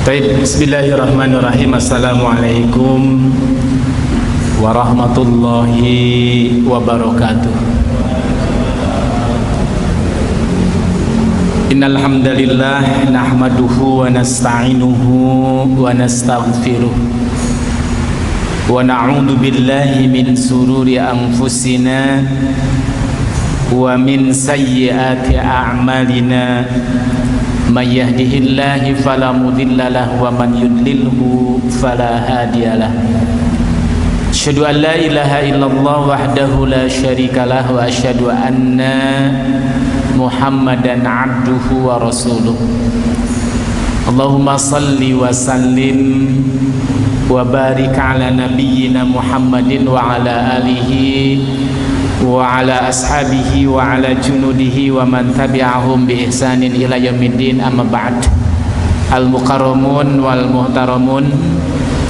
Baik, bismillahirrahmanirrahim. Assalamualaikum warahmatullahi wabarakatuh. Innal hamdalillah nahmaduhu wa nasta'inuhu wa nastaghfiruh wa na'udzu billahi min sururi anfusina wa min sayyiati a'malina. Man yahdihillahu fala mudilla lahu wa man yudlilhu fala hadiyalah. Asyhadu an la ilaha illallah wahdahu la syarika lahu wa asyhadu anna Muhammadan abduhu wa rasuluh. Allahumma salli wa sallim wa barik ala nabiyyina Muhammadin wa ala alihi wa ala ashabihi wa ala junudihi wa man tabi'ahum bi ihsanin ila yaumiddin, amma ba'd. Al mukarramun wal muhtaramun,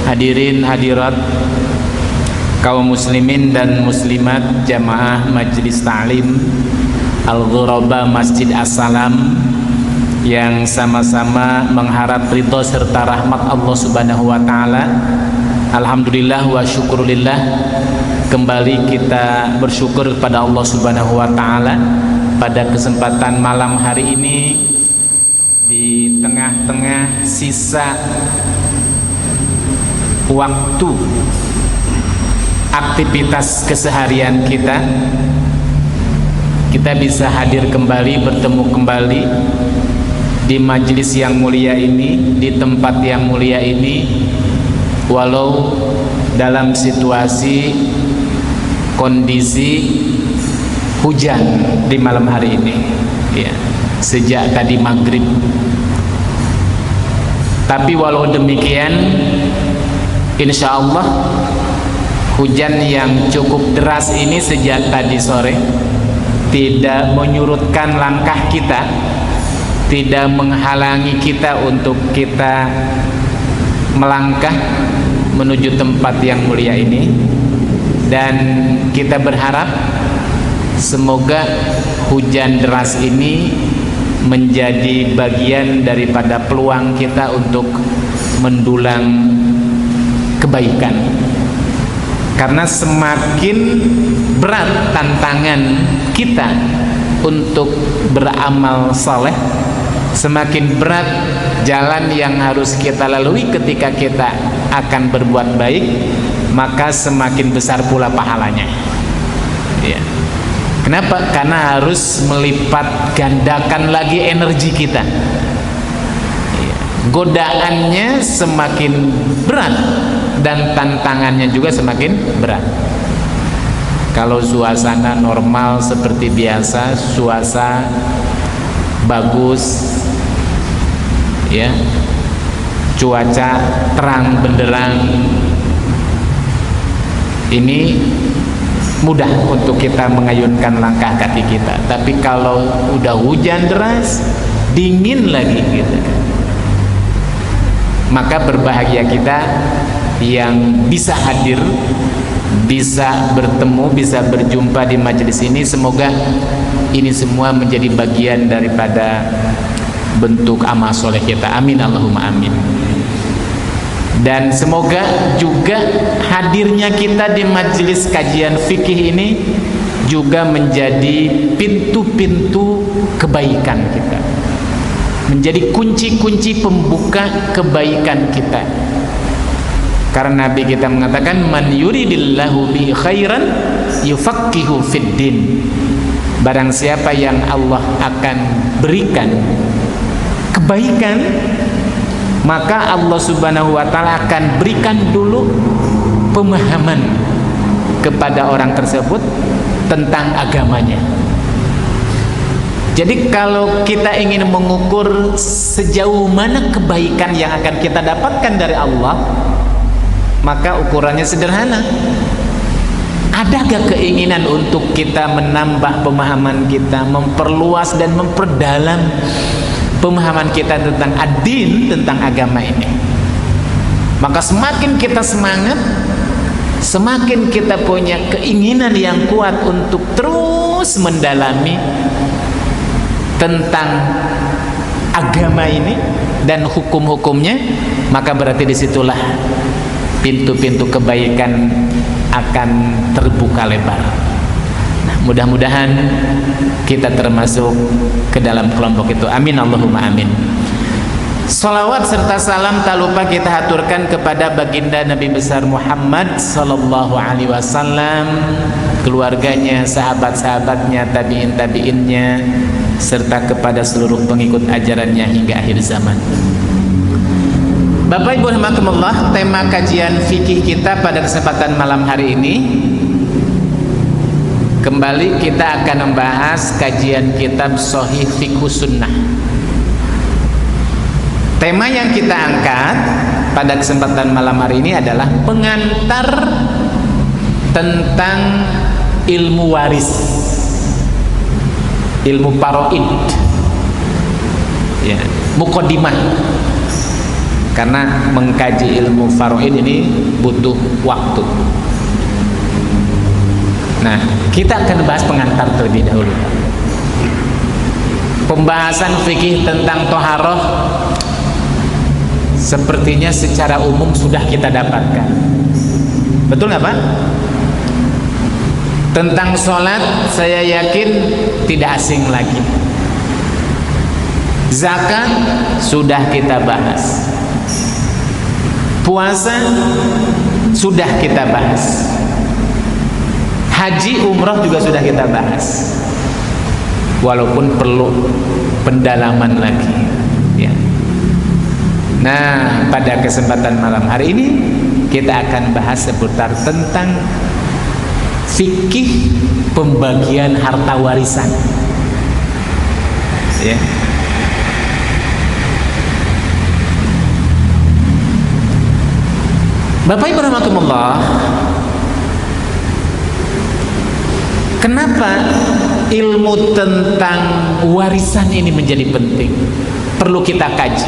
hadirin hadirat kaum muslimin dan muslimat jamaah Majelis Ta'lim Al-Ghuraba Masjid As-Salam yang sama-sama mengharap ridho serta rahmat Allah Subhanahu wa taala. Alhamdulillah wa syukurillah, kembali kita bersyukur kepada Allah Subhanahu wa taala pada kesempatan malam hari ini, di tengah-tengah sisa waktu aktivitas keseharian kita bisa hadir kembali, bertemu kembali di majelis yang mulia ini, di tempat yang mulia ini, walau dalam situasi kondisi hujan di malam hari ini, ya, sejak tadi maghrib. Tapi walau demikian, insya Allah hujan yang cukup deras ini sejak tadi sore tidak menyurutkan langkah kita, tidak menghalangi kita untuk kita melangkah menuju tempat yang mulia ini. Dan kita berharap semoga hujan deras ini menjadi bagian daripada peluang kita untuk mendulang kebaikan. Karena semakin berat tantangan kita untuk beramal saleh, semakin berat jalan yang harus kita lalui ketika kita akan berbuat baik, maka semakin besar pula pahalanya, ya. Kenapa? Karena harus melipat gandakan lagi energi kita, ya. Godaannya semakin berat dan tantangannya juga semakin berat. Kalau suasana normal seperti biasa, suasana bagus, ya, cuaca terang benderang, ini mudah untuk kita mengayunkan langkah kaki kita. Tapi kalau udah hujan deras, dingin lagi gitu kan, maka berbahagia kita yang bisa hadir, bisa bertemu, bisa berjumpa di majelis ini. Semoga ini semua menjadi bagian daripada bentuk amal soleh kita. Amin Allahumma amin. Dan semoga juga hadirnya kita di majelis kajian fikih ini juga menjadi pintu-pintu kebaikan kita, menjadi kunci-kunci pembuka kebaikan kita. Karena Nabi kita mengatakan, man yuridillahu bi khairan yufaqihu fid din. Barang siapa yang Allah akan berikan kebaikan, maka Allah Subhanahu wa taala akan berikan dulu pemahaman kepada orang tersebut tentang agamanya. Jadi kalau kita ingin mengukur sejauh mana kebaikan yang akan kita dapatkan dari Allah, maka ukurannya sederhana. Adakah keinginan untuk kita menambah pemahaman kita, memperluas dan memperdalam pemahaman kita tentang ad-din, tentang agama ini? Maka semakin kita semangat, semakin kita punya keinginan yang kuat untuk terus mendalami tentang agama ini dan hukum-hukumnya, maka berarti disitulah pintu-pintu kebaikan akan terbuka lebar. Nah, mudah-mudahan kita termasuk ke dalam kelompok itu. Amin Allahumma amin. Salawat serta salam tak lupa kita haturkan kepada baginda Nabi besar Muhammad sallallahu alaihi wasallam, keluarganya, sahabat-sahabatnya, tabi'in-tabi'innya, serta kepada seluruh pengikut ajarannya hingga akhir zaman. Bapak Ibu rahimakumullah, tema kajian fikih kita pada kesempatan malam hari ini, kembali kita akan membahas kajian kitab Shahih Fiqhus Sunnah. Tema yang kita angkat pada kesempatan malam hari ini adalah pengantar tentang ilmu waris, ilmu faraid, ya, muqaddimah. Karena mengkaji ilmu faraid ini butuh waktu. Nah, kita akan bahas pengantar terlebih dahulu. Pembahasan fikih tentang toharoh sepertinya secara umum sudah kita dapatkan. Betul nggak Pak? Tentang sholat saya yakin tidak asing lagi. Zakat sudah kita bahas. Puasa sudah kita bahas. Haji umrah juga sudah kita bahas. Walaupun perlu pendalaman lagi, ya. Nah, pada kesempatan malam hari ini kita akan bahas seputar tentang fikih pembagian harta warisan, ya. Bapak Ibu rahimakumullah, kenapa ilmu tentang warisan ini menjadi penting? Perlu kita kaji,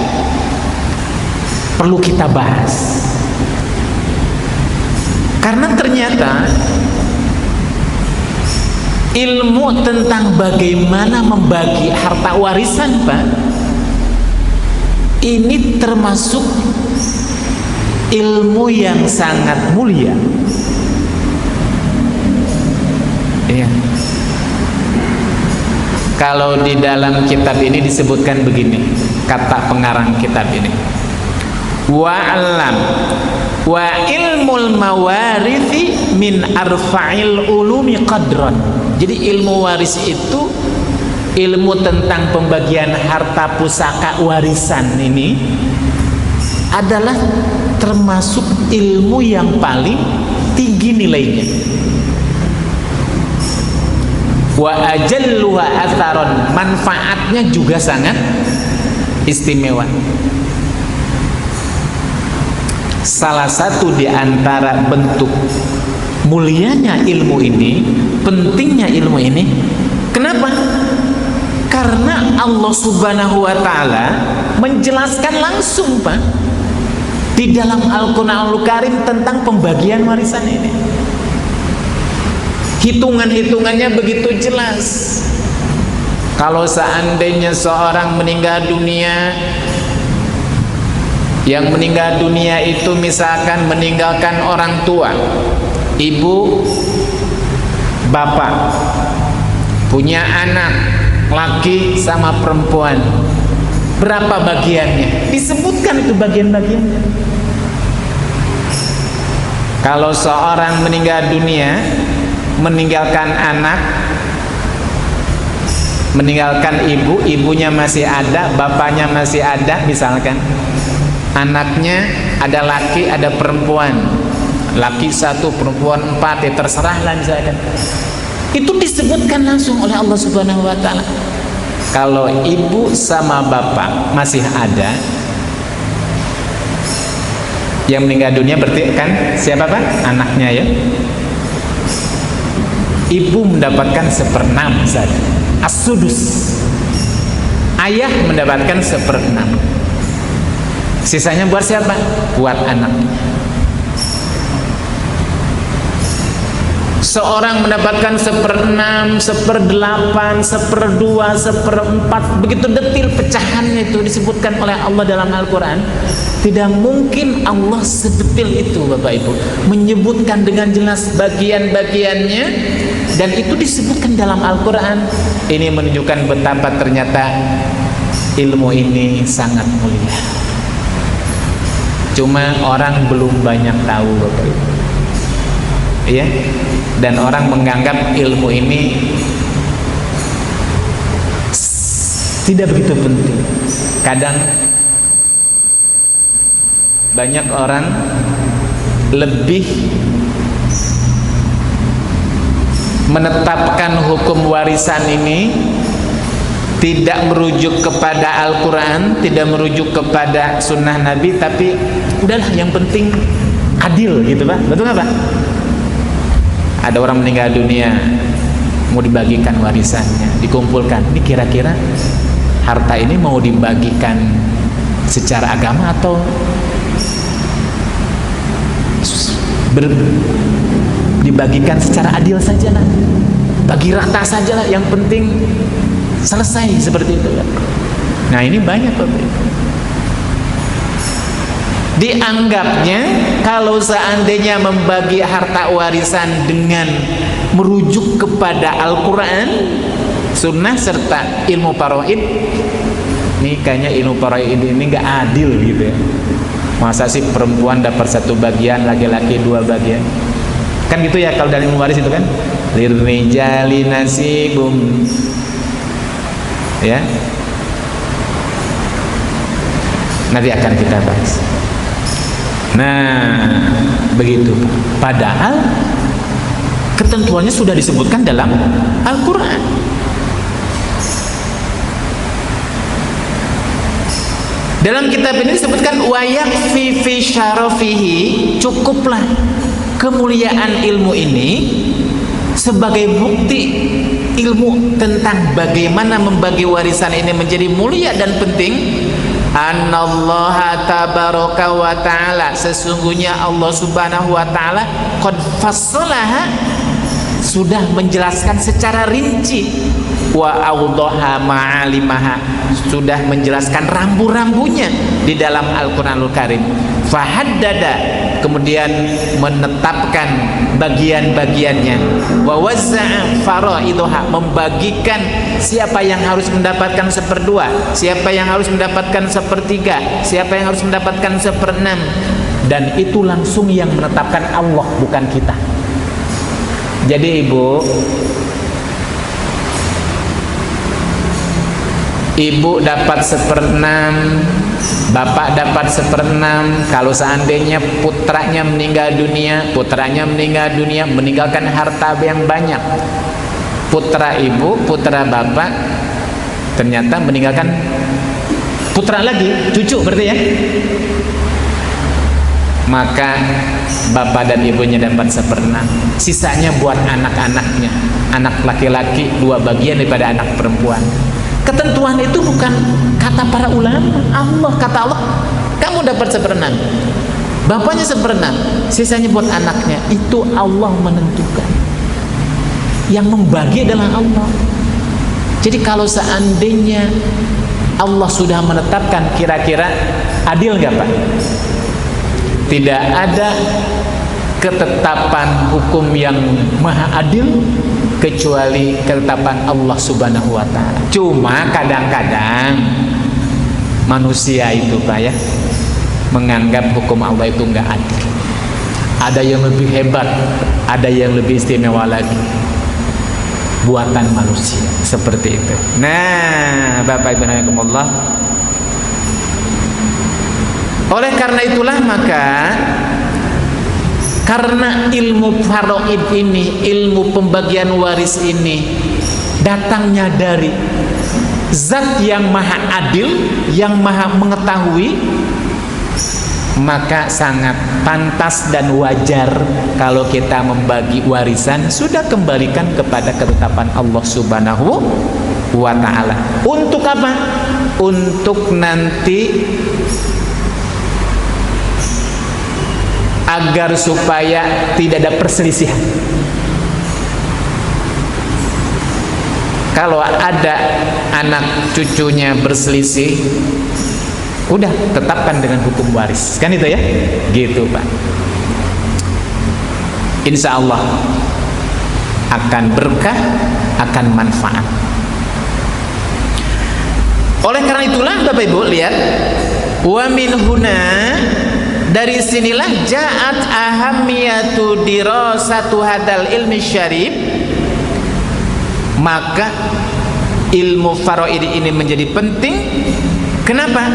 perlu kita bahas. Karena ternyata ilmu tentang bagaimana membagi harta warisan, Pak, ini termasuk ilmu yang sangat mulia. Iya. Kalau di dalam kitab ini disebutkan begini, kata pengarang kitab ini, wa'alam wa ilmul mawarithi min arfa'il ulumi qadran. Jadi ilmu waris itu ilmu tentang pembagian harta pusaka warisan ini adalah termasuk ilmu yang paling tinggi nilainya. Wa ajalluha atharon, manfaatnya juga sangat istimewa. Salah satu di antara bentuk mulianya ilmu ini, pentingnya ilmu ini, kenapa? Karena Allah Subhanahu wa ta'ala menjelaskan langsung, Pak, di dalam Al-Quranul Karim tentang pembagian warisan ini. Hitungan-hitungannya begitu jelas. Kalau seandainya seorang meninggal dunia, yang meninggal dunia itu misalkan meninggalkan orang tua, ibu, bapak, punya anak laki sama perempuan, berapa bagiannya? Disebutkan itu bagian-bagiannya. Kalau seorang meninggal dunia, meninggalkan anak, meninggalkan ibu, ibunya masih ada, bapaknya masih ada, misalkan anaknya ada laki, ada perempuan, laki 1, perempuan 4, ya terserahlah misalkan. Itu disebutkan langsung oleh Allah Subhanahu wa ta'ala. Kalau ibu sama bapak masih ada, yang meninggal dunia berarti kan siapa Pak? Anaknya, ya. Ibu mendapatkan 1/6 saja, as-sudus. Ayah mendapatkan 1/6. Sisanya buat siapa? Buat anaknya. Seorang mendapatkan 1/6, 1/8, 1/2, 1/4, begitu detil pecahannya itu disebutkan oleh Allah dalam Al-Quran. Tidak mungkin Allah sedetil itu Bapak Ibu, menyebutkan dengan jelas bagian-bagiannya, dan itu disebutkan dalam Al-Quran. Ini menunjukkan betapa ternyata ilmu ini sangat mulia. Cuma orang belum banyak tahu Bapak Ibu, ya, dan orang menganggap ilmu ini tidak begitu penting. Kadang banyak orang lebih menetapkan hukum warisan ini tidak merujuk kepada Al-Quran, tidak merujuk kepada sunnah Nabi, tapi udahlah yang penting adil gitu Pak. Betul nggak Pak? Ada orang meninggal dunia, mau dibagikan warisannya, dikumpulkan. Ini kira-kira harta ini mau dibagikan secara agama atau dibagikan secara adil saja lah, bagi rata saja lah, yang penting selesai, seperti itu. Nah ini banyak Bapak Ibu. Dianggapnya kalau seandainya membagi harta warisan dengan merujuk kepada Al-Quran, sunnah, serta ilmu faraid, ini kayaknya ilmu faraid ini nggak adil gitu ya. Masa sih perempuan dapat 1 bagian, laki-laki 2 bagian? Kan gitu ya kalau dari waris itu kan, lirrijali nasibum, ya. Nanti akan kita bahas. Nah, begitu. Padahal ketentuannya sudah disebutkan dalam Al-Quran. Dalam kitab ini disebutkan wayakfi fi syarafihi, cukuplah kemuliaan ilmu ini sebagai bukti ilmu tentang bagaimana membagi warisan ini menjadi mulia dan penting. Anallaha tabaraka wa ta'ala, sesungguhnya Allah subhanahu wa ta'ala qad fassalaha, sudah menjelaskan secara rinci, wa awdaha ma'alimaha, sudah menjelaskan rambu-rambunya di dalam Al-Quranul Karim. Fahaddada, kemudian menetapkan bagian-bagiannya. Wa wazza'a faraiduha, membagikan siapa yang harus mendapatkan 1/2, siapa yang harus mendapatkan 1/3, siapa yang harus mendapatkan 1/6, dan itu langsung yang menetapkan Allah, bukan kita. Jadi ibu dapat 1/6, bapak dapat 1/6. Kalau seandainya putranya meninggal dunia meninggalkan harta yang banyak, putra ibu, putra bapak ternyata meninggalkan putra lagi, cucu berarti ya, maka bapak dan ibunya dapat 1/6, sisanya buat anak-anaknya, anak laki-laki 2 bagian daripada anak perempuan. Ketentuan itu bukan kata para ulama, Allah, kata Allah, kamu dapat 1/6, bapaknya 1/6, sisanya buat anaknya. Itu Allah menentukan, yang membagi adalah Allah. Jadi kalau seandainya Allah sudah menetapkan, kira-kira adil nggak Pak? Tidak ada ketetapan hukum yang maha adil kecuali ketetapan Allah subhanahu wa ta'ala. Cuma kadang-kadang manusia itu Pak ya, menganggap hukum Allah itu nggak adil. Ada yang lebih hebat, ada yang lebih istimewa lagi, buatan manusia, seperti itu. Nah Bapak Ibu rahimakumullah, oleh karena itulah maka, karena ilmu faraid ini, ilmu pembagian waris ini datangnya dari zat yang maha adil, yang maha mengetahui, maka sangat pantas dan wajar kalau kita membagi warisan sudah kembalikan kepada ketetapan Allah subhanahu wa ta'ala. Untuk apa? Untuk nanti agar supaya tidak ada perselisihan. kalau ada anak cucunya berselisih, udah tetapkan dengan hukum waris, kan itu ya, gitu Pak. Insya Allah akan berkah, akan manfaat. Oleh karena itulah Bapak Ibu lihat, wa min huna, dari sinilah ja'at ahamiyatu dirasatu hadal ilmi syarif, maka ilmu faraid ini menjadi penting. Kenapa?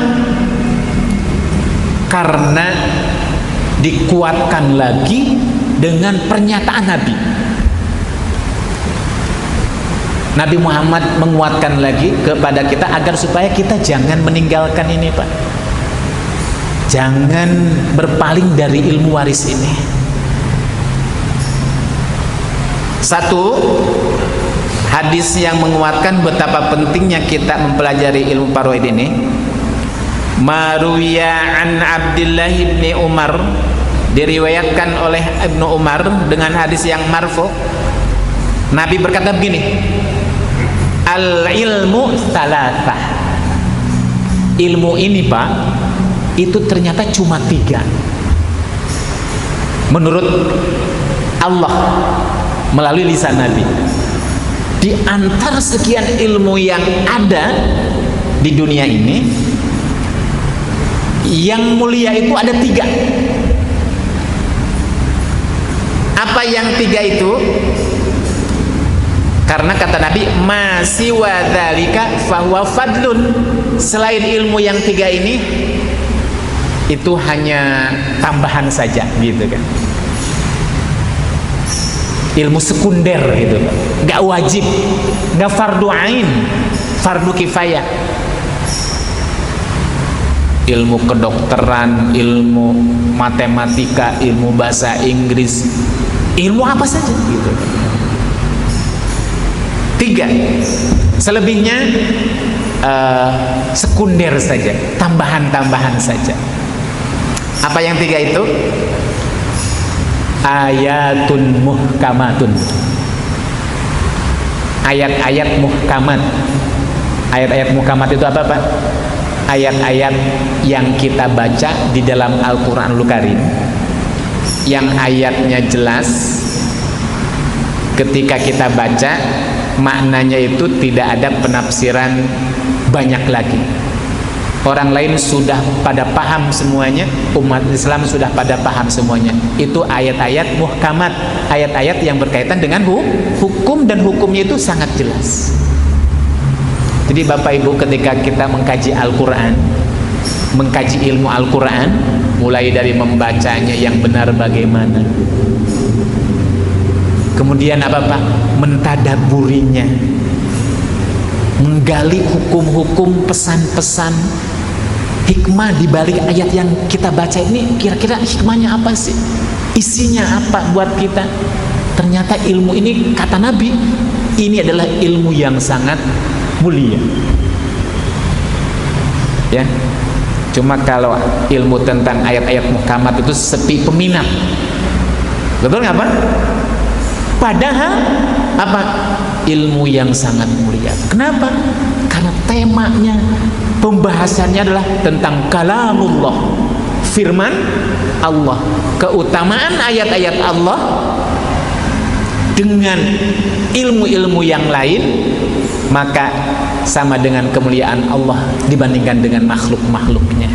Karena dikuatkan lagi dengan pernyataan Nabi. Nabi Muhammad menguatkan lagi kepada kita agar supaya kita jangan meninggalkan ini Pak, jangan berpaling dari ilmu waris ini. Satu hadis yang menguatkan betapa pentingnya kita mempelajari ilmu faraid ini, maruya an Abdullah bin Umar, diriwayatkan oleh Ibnu Umar dengan hadis yang marfu. Nabi berkata begini, al-ilmu thalathah, ilmu ini Pak, itu ternyata cuma 3 menurut Allah melalui lisan Nabi. Di antara sekian ilmu yang ada di dunia ini, yang mulia itu ada 3. Apa yang 3 itu? Karena kata Nabi, masih wadzalika fahuwa fadlun, selain ilmu yang 3 ini, itu hanya tambahan saja, gitu kan. Ilmu sekunder gitu, nggak wajib, nggak fardu ain, fardu kifayah. Ilmu kedokteran, ilmu matematika, ilmu bahasa Inggris, ilmu apa saja gitu. 3, selebihnya sekunder saja, tambahan-tambahan saja. Apa yang 3 itu? Ayatun muhkamatun, ayat-ayat muhkamat. Ayat-ayat muhkamat itu apa Pak? Ayat-ayat yang kita baca di dalam Al-Quranul Karim, yang ayatnya jelas, ketika kita baca maknanya itu tidak ada penafsiran banyak lagi. Orang lain sudah pada paham semuanya, umat Islam sudah pada paham semuanya. Itu ayat-ayat muhkamat, ayat-ayat yang berkaitan dengan hukum, dan hukumnya itu sangat jelas. Jadi Bapak Ibu, ketika kita mengkaji Al-Quran, mengkaji ilmu Al-Quran, mulai dari membacanya yang benar bagaimana, kemudian apa Pak? Mentadaburinya, menggali hukum-hukum, pesan-pesan, hikmah di balik ayat yang kita baca ini, kira-kira hikmahnya apa sih? Isinya apa buat kita? Ternyata ilmu ini, kata Nabi, ini adalah ilmu yang sangat mulia. Ya. Cuma kalau ilmu tentang ayat-ayat muhkamat itu sepi peminat. Betul nggak Pak? Padahal apa? Ilmu yang sangat mulia. Kenapa? Karena temanya, pembahasannya adalah tentang kalamullah, firman Allah, keutamaan ayat-ayat Allah dengan ilmu-ilmu yang lain, maka sama dengan kemuliaan Allah dibandingkan dengan makhluk-makhluknya.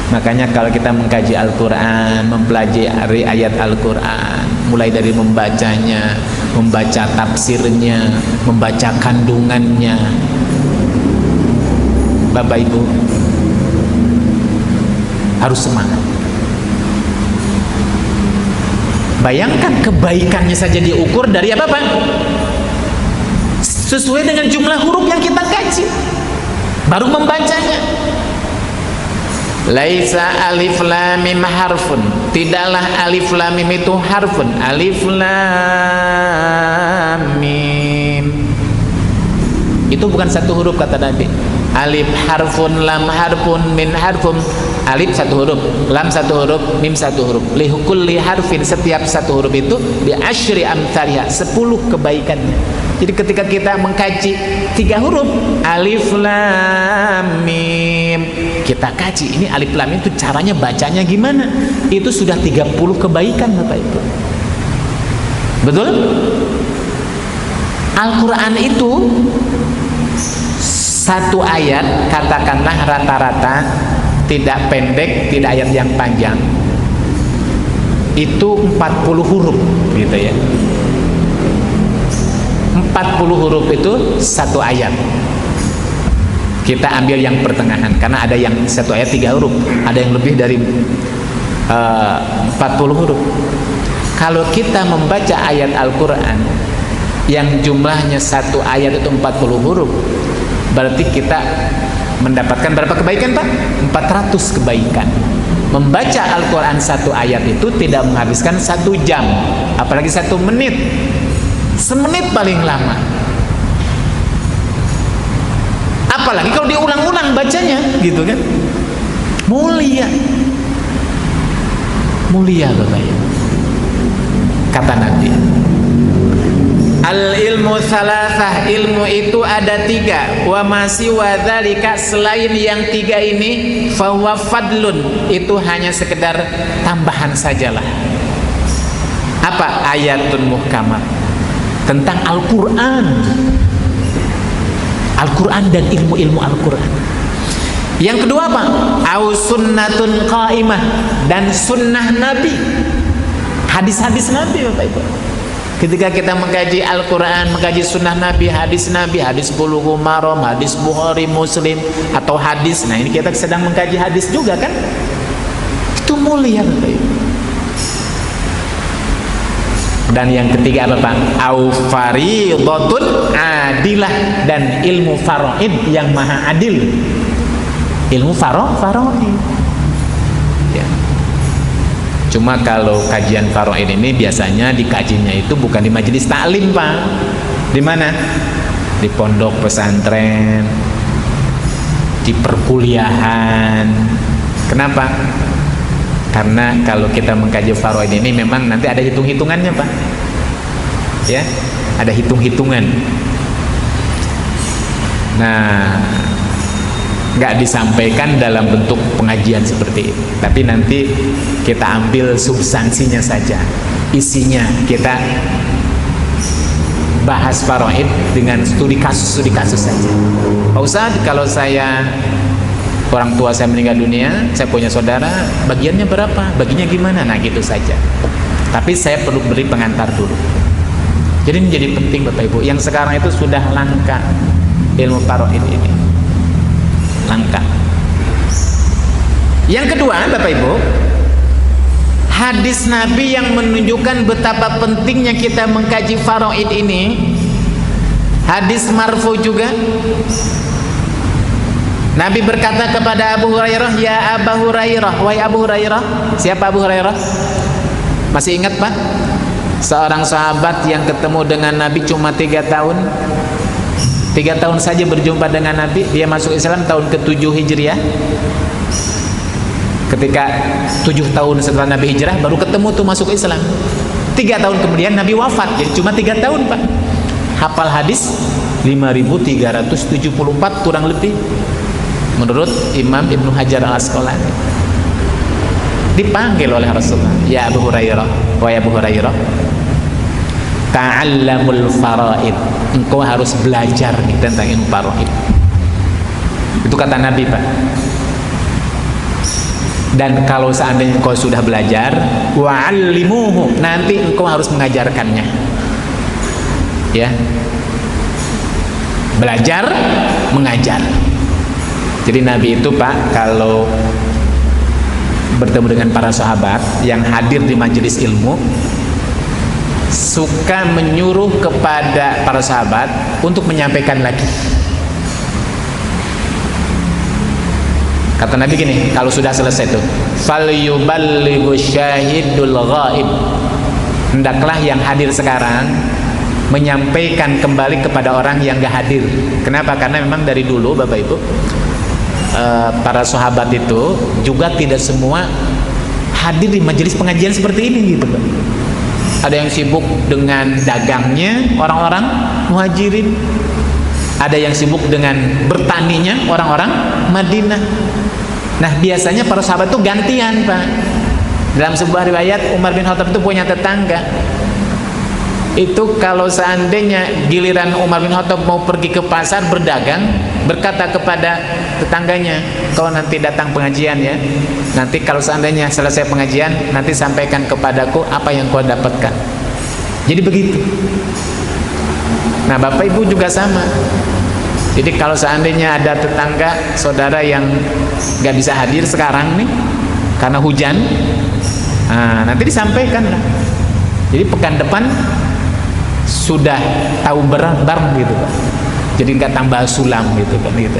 Makanya kalau kita mengkaji Al-Quran, mempelajari ayat Al-Quran, mulai dari membacanya, membaca tafsirnya, membaca kandungannya, Bapak Ibu harus semangat. Bayangkan kebaikannya saja diukur dari apa Pak? Sesuai dengan jumlah huruf yang kita kaji, baru membacanya. Laisa alif lam mim harfun, tidaklah alif lam mim itu harfun. Alif lam mim itu bukan satu huruf, kata Nabi. Alif harfun, lam harfun, min harfun. Alif satu huruf, lam satu huruf, mim satu huruf. Li kulli harfin, setiap satu huruf itu bi asyri amthaliha, 10 kebaikannya. Jadi ketika kita mengkaji 3 huruf alif lam mim, kita kaji ini alif lam mim itu caranya bacanya gimana, itu sudah 30 kebaikan Bapak Ibu. Betul? Al-Quran itu satu ayat, katakanlah rata-rata, tidak pendek, tidak ayat yang panjang, itu 40 huruf gitu ya. 40 huruf itu satu ayat. Kita ambil yang pertengahan, karena ada yang satu ayat 3 huruf, ada yang lebih dari 40 huruf. Kalau kita membaca ayat Al-Quran yang jumlahnya satu ayat itu 40 huruf, berarti kita mendapatkan berapa kebaikan Pak? 400 kebaikan. Membaca Al-Quran satu ayat itu tidak menghabiskan 1 jam, apalagi 1 menit, semenit paling lama. Apalagi kalau diulang-ulang bacanya gitu kan, mulia Bapak ya. Kata Nabi, al ilmu salasah, ilmu itu ada 3, wa masih wadzalika, selain yang 3 ini fahuwa fadlun, itu hanya sekedar tambahan sajalah. Apa? Ayatun muhkamat, tentang Al-Quran dan ilmu-ilmu Al-Quran. Yang kedua apa? Au sunnatun qaimah, dan sunnah Nabi, hadis-hadis Nabi Bapak Ibu. Ketika kita mengkaji Al-Quran, mengkaji sunnah Nabi, hadis Bulughul Maram, hadis Bukhari, Muslim, atau hadis, nah ini kita sedang mengkaji hadis juga kan, itu mulia Bapak Ibu. Dan yang ketiga apa Pak? Au faridatun adilah, dan ilmu faraid yang maha adil. Ilmu faraid ya. Cuma kalau kajian faraid ini biasanya dikajinya itu bukan di majelis taklim Pak. Di mana? Di pondok pesantren, di perkuliahan. Kenapa? Karena kalau kita mengkaji faraid ini memang nanti ada hitung-hitungannya Pak ya, ada hitung-hitungan. Nah, nggak disampaikan dalam bentuk pengajian seperti itu, tapi nanti kita ambil substansinya saja, isinya kita bahas faraid dengan studi kasus saja. Pak Ustadz, kalau orang tua saya meninggal dunia, saya punya saudara, bagiannya berapa? Baginya gimana? Nah gitu saja. Tapi saya perlu beri pengantar dulu. Jadi menjadi penting Bapak Ibu. Yang sekarang itu sudah langka ilmu faraid ini, langka. Yang kedua Bapak Ibu, hadis Nabi yang menunjukkan betapa pentingnya kita mengkaji faraid ini. Hadis marfu juga. Nabi berkata kepada Abu Hurairah, ya Abu Hurairah, wahai Abu Hurairah. Siapa Abu Hurairah? Masih ingat Pak? Seorang sahabat yang ketemu dengan Nabi cuma 3 tahun. 3 tahun saja berjumpa dengan Nabi. Dia masuk Islam tahun ke-7 Hijriah. Ketika 7 tahun setelah Nabi hijrah baru ketemu tuh masuk Islam. 3 tahun kemudian Nabi wafat. Jadi cuma 3 tahun Pak. Hafal hadis 5.374 kurang lebih, menurut Imam Ibnu Hajar Al-Asqalani. Dipanggil oleh Rasulullah, ya Abu Hurairah, wahai Abu Hurairah, ta'allamul faraid, engkau harus belajar nih tentang ilmu faraid. Itu kata Nabi Pak. Dan kalau seandainya engkau sudah belajar, wa'allimuhu, nanti engkau harus mengajarkannya. Ya, belajar, mengajar. Jadi Nabi itu Pak, kalau bertemu dengan para sahabat yang hadir di majelis ilmu, suka menyuruh kepada para sahabat untuk menyampaikan lagi. Kata Nabi gini, kalau sudah selesai itu, falyuballighu syahidul ghaib, hendaklah yang hadir sekarang menyampaikan kembali kepada orang yang gak hadir. Kenapa? Karena memang dari dulu Bapak Ibu, para sahabat itu juga tidak semua hadir di majelis pengajian seperti ini gitu Pak. Ada yang sibuk dengan dagangnya orang-orang Muhajirin, ada yang sibuk dengan bertaninya orang-orang Madinah. Nah, biasanya para sahabat itu gantian, Pak. Dalam sebuah riwayat, Umar bin Khattab itu punya tetangga. Itu kalau seandainya giliran Umar bin Khattab mau pergi ke pasar berdagang, berkata kepada tetangganya, kalau nanti datang pengajian ya, nanti kalau seandainya selesai pengajian, nanti sampaikan kepadaku apa yang kau dapatkan. Jadi begitu. Nah, Bapak Ibu juga sama. Jadi kalau seandainya ada tetangga saudara yang gak bisa hadir sekarang nih karena hujan, nah, nanti disampaikan lah. Jadi pekan depan sudah tahu bareng gitu Pak. Jadi nggak tambah sulam gitu kan gitu.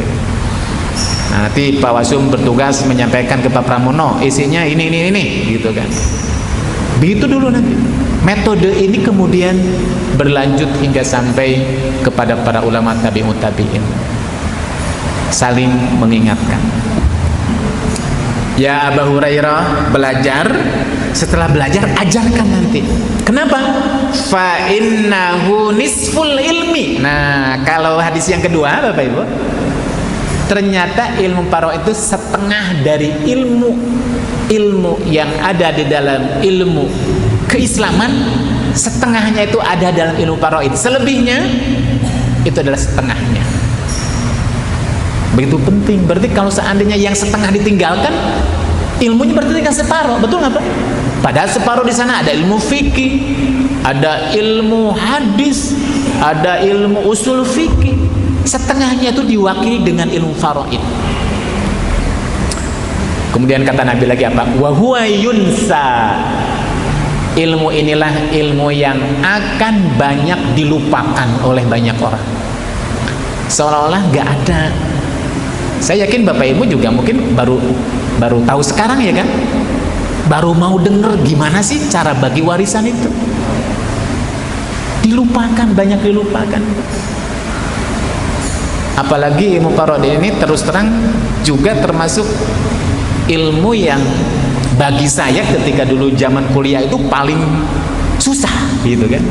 Nah, nanti Pak Wasum bertugas menyampaikan ke Pak Pramono, isinya ini gitu kan. Begitu dulu nanti. Metode ini kemudian berlanjut hingga sampai kepada para ulama tabi'ut tabi'in. Saling mengingatkan. Ya Abu Hurairah, belajar, setelah belajar ajarkan nanti. Kenapa? Fa innahu nisful ilmi. Nah, kalau hadis yang kedua Bapak Ibu, ternyata ilmu faro itu setengah dari ilmu yang ada di dalam ilmu keislaman, setengahnya itu ada dalam ilmu faraid. Selebihnya itu adalah setengahnya. Begitu penting. Berarti kalau seandainya yang setengah ditinggalkan, ilmunya berarti tinggal separuh. Betul nggak Pak? Padahal separuh di sana ada ilmu fikih, ada ilmu hadis, ada ilmu usul fikih. Setengahnya itu diwakili dengan ilmu faraid. Kemudian kata Nabi lagi apa? Wa huwa yunsa. Ilmu inilah ilmu yang akan banyak dilupakan oleh banyak orang. Seolah-olah nggak ada. Saya yakin Bapak Ibu juga mungkin baru tahu sekarang ya kan? Baru mau denger gimana sih cara bagi warisan itu. Dilupakan, banyak dilupakan. Apalagi ilmu faraid ini terus terang juga termasuk ilmu yang bagi saya ketika dulu zaman kuliah itu paling susah gitu kan.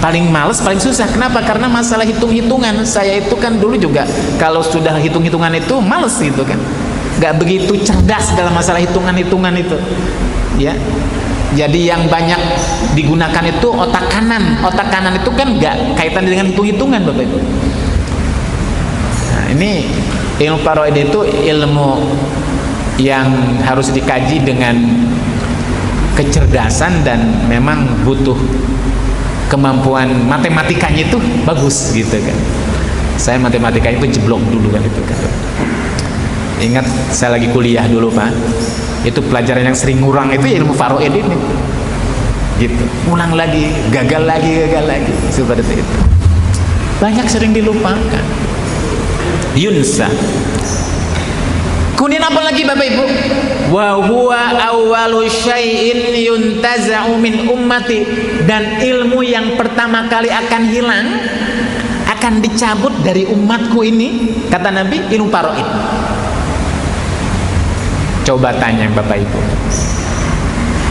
Paling males, paling susah. Kenapa? Karena masalah hitung-hitungan. Saya itu kan dulu juga kalau sudah hitung-hitungan itu males gitu kan. Gak begitu cerdas dalam masalah hitungan-hitungan itu. Ya. Jadi yang banyak digunakan itu otak kanan. Otak kanan itu kan gak kaitan dengan hitung-hitungan Bapak Ibu. Nah, ini ilmu faraid itu ilmu yang harus dikaji dengan kecerdasan dan memang butuh kemampuan matematikanya itu bagus gitu kan. Saya matematikanya itu jeblok dulu kan itu kan. Ingat saya lagi kuliah dulu Pak, itu pelajaran yang sering ngurang itu ilmu faraid ini gitu, ulang lagi, gagal lagi seperti itu. Banyak sering dilupakan. Yunsa. Kemudian apa lagi Bapak Ibu? Wa huwa awwalu syai'in yuntaza'u min ummati. Dan ilmu yang pertama kali akan hilang, akan dicabut dari umatku ini, kata Nabi, ilmu faraid. Coba tanya Bapak Ibu,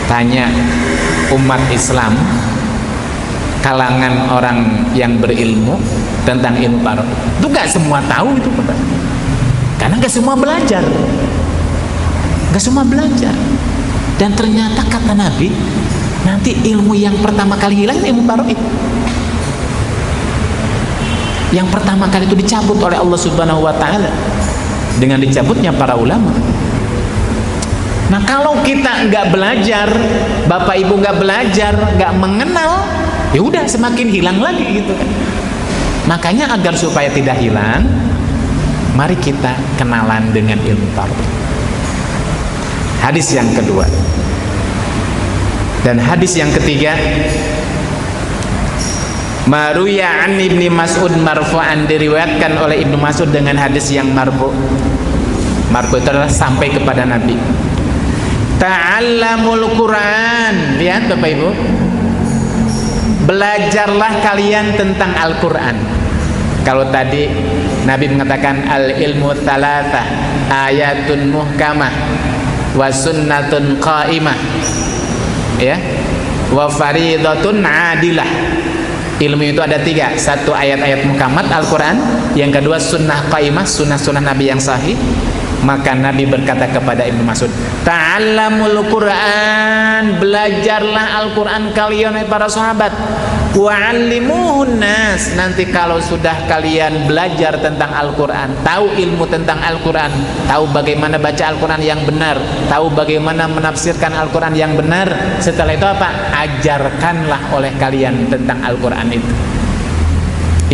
tanya umat Islam, kalangan orang yang berilmu tentang ilmu faraid. Itu gak semua tahu itu Bapak. Karena gak semua belajar. Gak semua belajar. Dan ternyata kata Nabi, nanti ilmu yang pertama kali hilang ilmu faraid. Yang pertama kali itu dicabut oleh Allah Subhanahu wa taala dengan dicabutnya para ulama. Nah, kalau kita nggak belajar, Bapak Ibu nggak belajar, nggak mengenal, ya udah semakin hilang lagi gitu kan. Makanya agar supaya tidak hilang, mari kita kenalan dengan ilmu faraid. Hadis yang kedua dan hadis yang ketiga, Maruya an Ibnu Mas'ud marfu'an, diriwayatkan oleh Ibnu Mas'ud dengan hadis yang marfu'. Marfu' itu adalah sampai kepada Nabi. Ta'allamul Quran. Lihat Bapak Ibu, belajarlah kalian tentang Al-Quran. Kalau tadi Nabi mengatakan al ilmu thalatha ayatun muhkamah wa sunnatun qaimah, ya, wa faridatun adilah. Ilmu itu ada 3. Satu, ayat-ayat mukamat Al-Quran. Yang kedua, sunnah qaimah, sunnah-sunnah Nabi yang sahih. Maka Nabi berkata kepada Ibnu Mas'ud, ta'allamul Qur'an, belajarlah Al-Quran kalian para sahabat. Wa'allimuhun nas, nanti kalau sudah kalian belajar tentang Al-Quran, tahu ilmu tentang Al-Quran, tahu bagaimana baca Al-Quran yang benar, tahu bagaimana menafsirkan Al-Quran yang benar, setelah itu apa? Ajarkanlah oleh kalian tentang Al-Quran itu.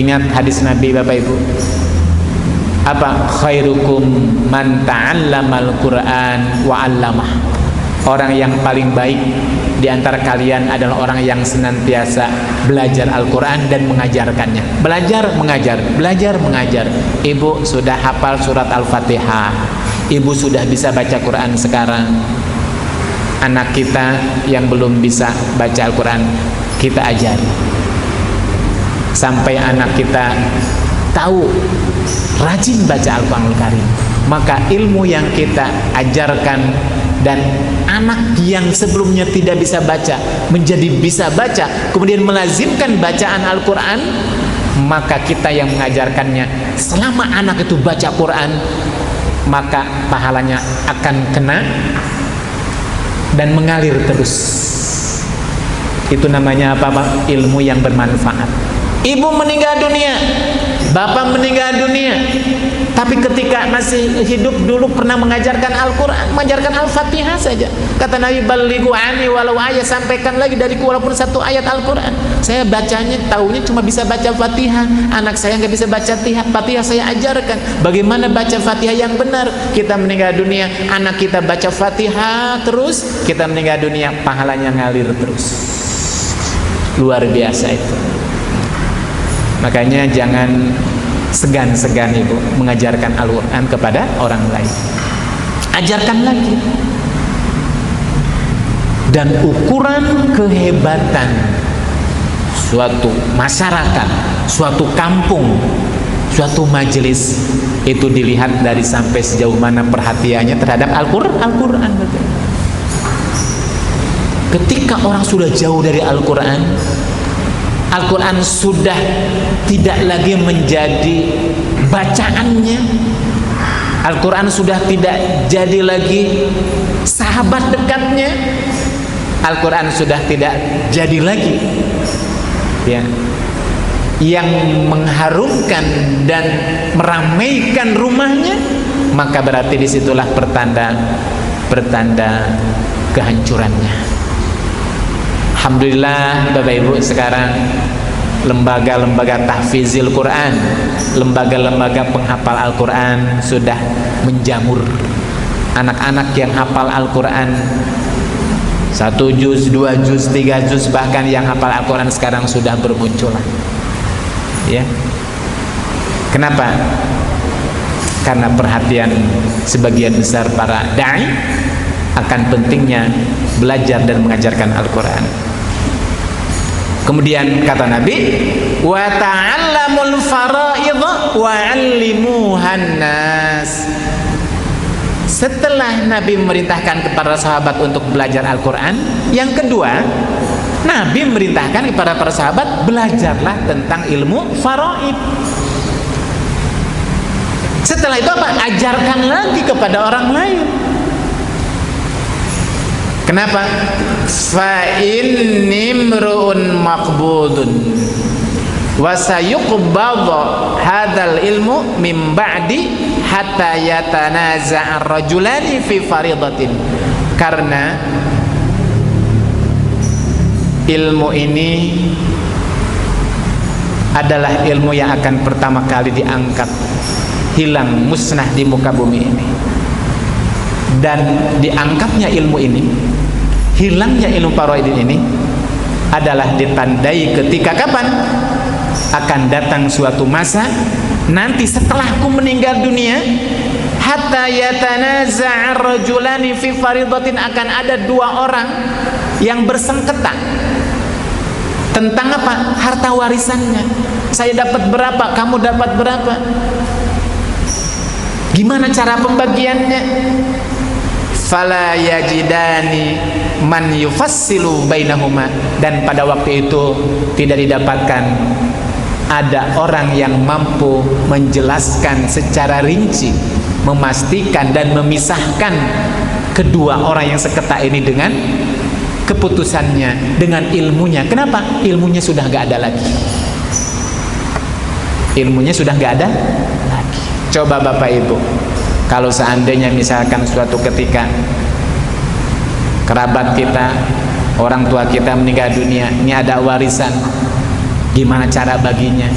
Ingat hadis Nabi Bapak Ibu, apa? Khairukum man ta'allamal Qur'an wa 'allamah. Orang yang paling baik di antara kalian adalah orang yang senantiasa belajar Al-Quran dan mengajarkannya. Belajar, mengajar, belajar, mengajar. Ibu sudah hafal surat Al-Fatihah, ibu sudah bisa baca Quran sekarang. Anak kita yang belum bisa baca Al-Quran, kita ajari sampai anak kita tahu, rajin baca Al-Quranul Karim. Maka ilmu yang kita ajarkan dan anak yang sebelumnya tidak bisa baca menjadi bisa baca, kemudian melazimkan bacaan Al-Quran, maka kita yang mengajarkannya, selama anak itu baca Quran, maka pahalanya akan kena dan mengalir terus. Itu namanya apa? Ilmu yang bermanfaat. Ibu meninggal dunia, bapak meninggal dunia, tapi ketika masih hidup dulu pernah mengajarkan Al-Quran, mengajarkan Al-Fatihah saja. Kata Nabi, balighu ani walau ayat, sampaikan lagi dariku walaupun 1 ayat Al-Quran. Saya bacanya, tahunya cuma bisa baca Fatihah. Anak saya nggak bisa baca Fatihah, saya ajarkan bagaimana baca Fatihah yang benar. Kita meninggal dunia, anak kita baca Fatihah terus, kita meninggal dunia, pahalanya ngalir terus. Luar biasa itu. Makanya jangan segan-segan ibu mengajarkan Al-Quran kepada orang lain. Ajarkan lagi. Dan ukuran kehebatan suatu masyarakat, suatu kampung, suatu majelis itu dilihat dari sampai sejauh mana perhatiannya terhadap Al-Quran. Ketika orang sudah jauh dari Al-Quran, Al-Quran sudah tidak lagi menjadi bacaannya, Al-Quran sudah tidak jadi lagi sahabat dekatnya, Al-Quran sudah tidak jadi lagi ya, yang mengharumkan dan meramaikan rumahnya, maka berarti disitulah pertanda kehancurannya. Alhamdulillah Bapak Ibu, sekarang lembaga-lembaga tahfizil Quran, lembaga-lembaga penghafal Al-Quran sudah menjamur. Anak-anak yang hafal Al-Quran 1 juz, 2 juz, 3 juz, bahkan yang hafal Al-Quran sekarang sudah bermunculan ya. Kenapa? Karena perhatian sebagian besar para da'i akan pentingnya belajar dan mengajarkan Al-Quran. Kemudian kata Nabi, wa ta'allamul fara'idha wa 'allimuhan nas. Setelah Nabi memerintahkan kepada sahabat untuk belajar Al-Quran, yang kedua Nabi memerintahkan kepada para sahabat, belajarlah tentang ilmu faraid. Setelah itu apa? Ajarkan lagi kepada orang lain. Kenapa? Fa inni mru'un maqbudun wa sayuqbadhu hadzal ilmu min ba'di hatta yatanaza'a ar-rajulani fi faridatin. Karena ilmu ini adalah ilmu yang akan pertama kali diangkat, hilang, musnah di muka bumi ini. Dan diangkatnya ilmu ini, hilangnya ilmu faraid ini adalah ditandai ketika kapan? Akan datang suatu masa nanti setelahku meninggal dunia, hatta yatanaza'a ar-rajulani fi faridatin, akan ada 2 orang yang bersengketa tentang apa? Harta warisannya. Saya dapat berapa, kamu dapat berapa? Gimana cara pembagiannya? Fala yajidani man yufassilu bainahuma, dan pada waktu itu tidak didapatkan ada orang yang mampu menjelaskan secara rinci, memastikan dan memisahkan kedua orang yang seketak ini dengan keputusannya, dengan ilmunya. Kenapa? Ilmunya sudah gak ada lagi. Ilmunya sudah gak ada lagi. Coba Bapak Ibu, kalau seandainya misalkan suatu ketika kerabat kita, orang tua kita meninggal dunia, ini ada warisan, gimana cara baginya?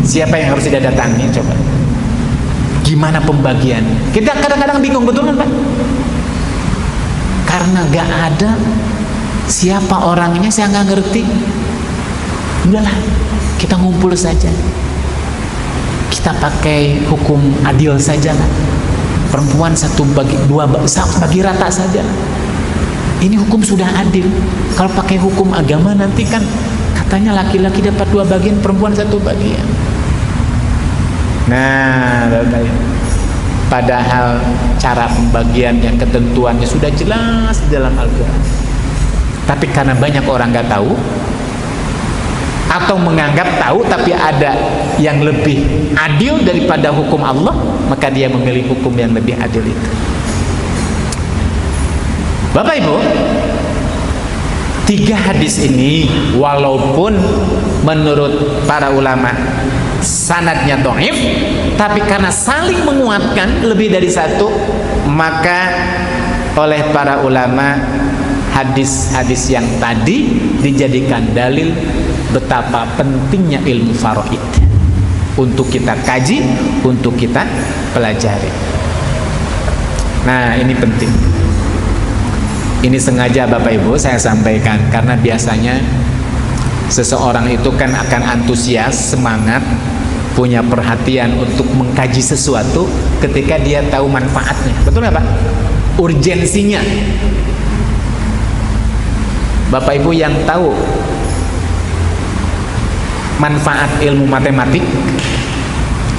Siapa yang harus didatangi? Coba, gimana pembagian? Kita kadang-kadang bingung, betul kan Pak? Karena gak ada siapa orangnya, saya gak ngerti. Udahlah, kita ngumpul saja, kita pakai hukum adil saja lah. Perempuan bagi rata saja. Ini hukum sudah adil. Kalau pakai hukum agama nanti kan katanya laki-laki dapat 2 bagian, perempuan 1 bagian. Nah, padahal cara pembagiannya, ketentuannya sudah jelas dalam Al-Quran. Tapi karena banyak orang nggak tahu atau menganggap tahu tapi ada yang lebih adil daripada hukum Allah, maka dia memilih hukum yang lebih adil itu. Bapak Ibu, 3 hadis ini walaupun menurut para ulama sanadnya dhaif, tapi karena saling menguatkan lebih dari satu, maka oleh para ulama hadis-hadis yang tadi dijadikan dalil betapa pentingnya ilmu faraid untuk kita kaji, untuk kita pelajari. Nah, ini penting. Ini sengaja Bapak Ibu saya sampaikan karena biasanya seseorang itu kan akan antusias, semangat, punya perhatian untuk mengkaji sesuatu ketika dia tahu manfaatnya. Betul nggak Pak? Urgensinya. Bapak Ibu yang tahu manfaat ilmu matematik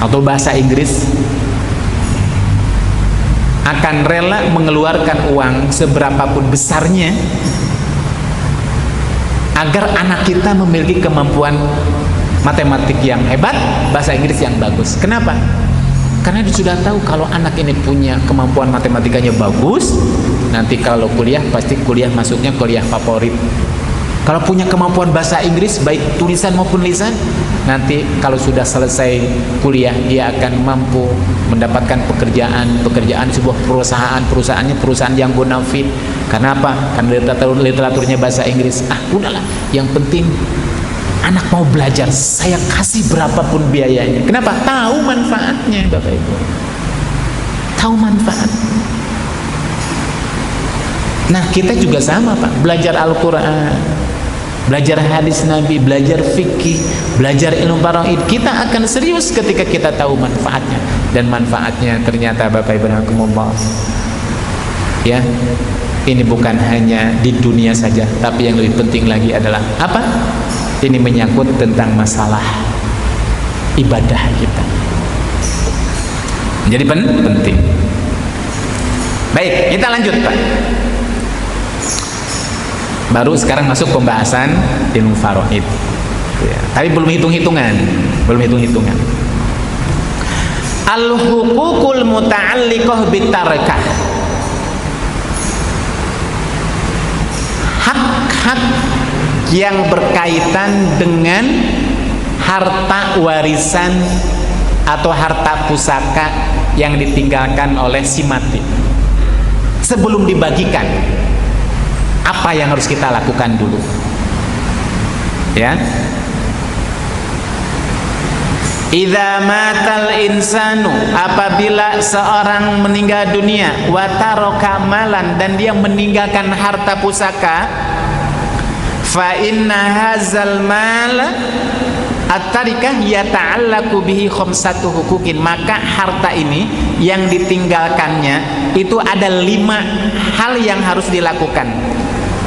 atau bahasa Inggris akan rela mengeluarkan uang seberapapun besarnya agar anak kita memiliki kemampuan matematik yang hebat, bahasa Inggris yang bagus. Kenapa? Karena dia sudah tahu kalau anak ini punya kemampuan matematikanya bagus, nanti kalau kuliah pasti kuliah masuknya kuliah favorit. Kalau punya kemampuan bahasa Inggris baik tulisan maupun lisan, nanti kalau sudah selesai kuliah dia akan mampu mendapatkan pekerjaan sebuah perusahaan yang bonafit. Karena apa? Karena literaturnya bahasa Inggris. Udahlah, yang penting anak mau belajar, saya kasih berapapun biayanya. Kenapa? Tahu manfaatnya Bapak Ibu. Tahu manfaat. Nah, kita juga sama Pak, belajar Al-Quran, belajar hadis Nabi, belajar fikih, belajar ilmu faraid, kita akan serius ketika kita tahu manfaatnya. Dan manfaatnya ternyata Bapak Ibu rahimakumullah, ya, ini bukan hanya di dunia saja, tapi yang lebih penting lagi adalah apa? Ini menyangkut tentang masalah ibadah kita. Jadi penting. Baik, kita lanjut Pak. Baru sekarang masuk pembahasan ilmu faraid, ya, tapi belum hitung-hitungan. Al-huququl muta'alliqah bitarakah, hak-hak yang berkaitan dengan harta warisan atau harta pusaka yang ditinggalkan oleh si mati. Sebelum dibagikan, apa yang harus kita lakukan dulu? Ya. Idza matal insanu, apabila seorang meninggal dunia, wa taraka malan, dan dia meninggalkan harta pusaka, fa inna hadzal mal at-tarikah yata'allaqu bihi khamsatu huquqin, maka harta ini yang ditinggalkannya itu ada 5 hal yang harus dilakukan.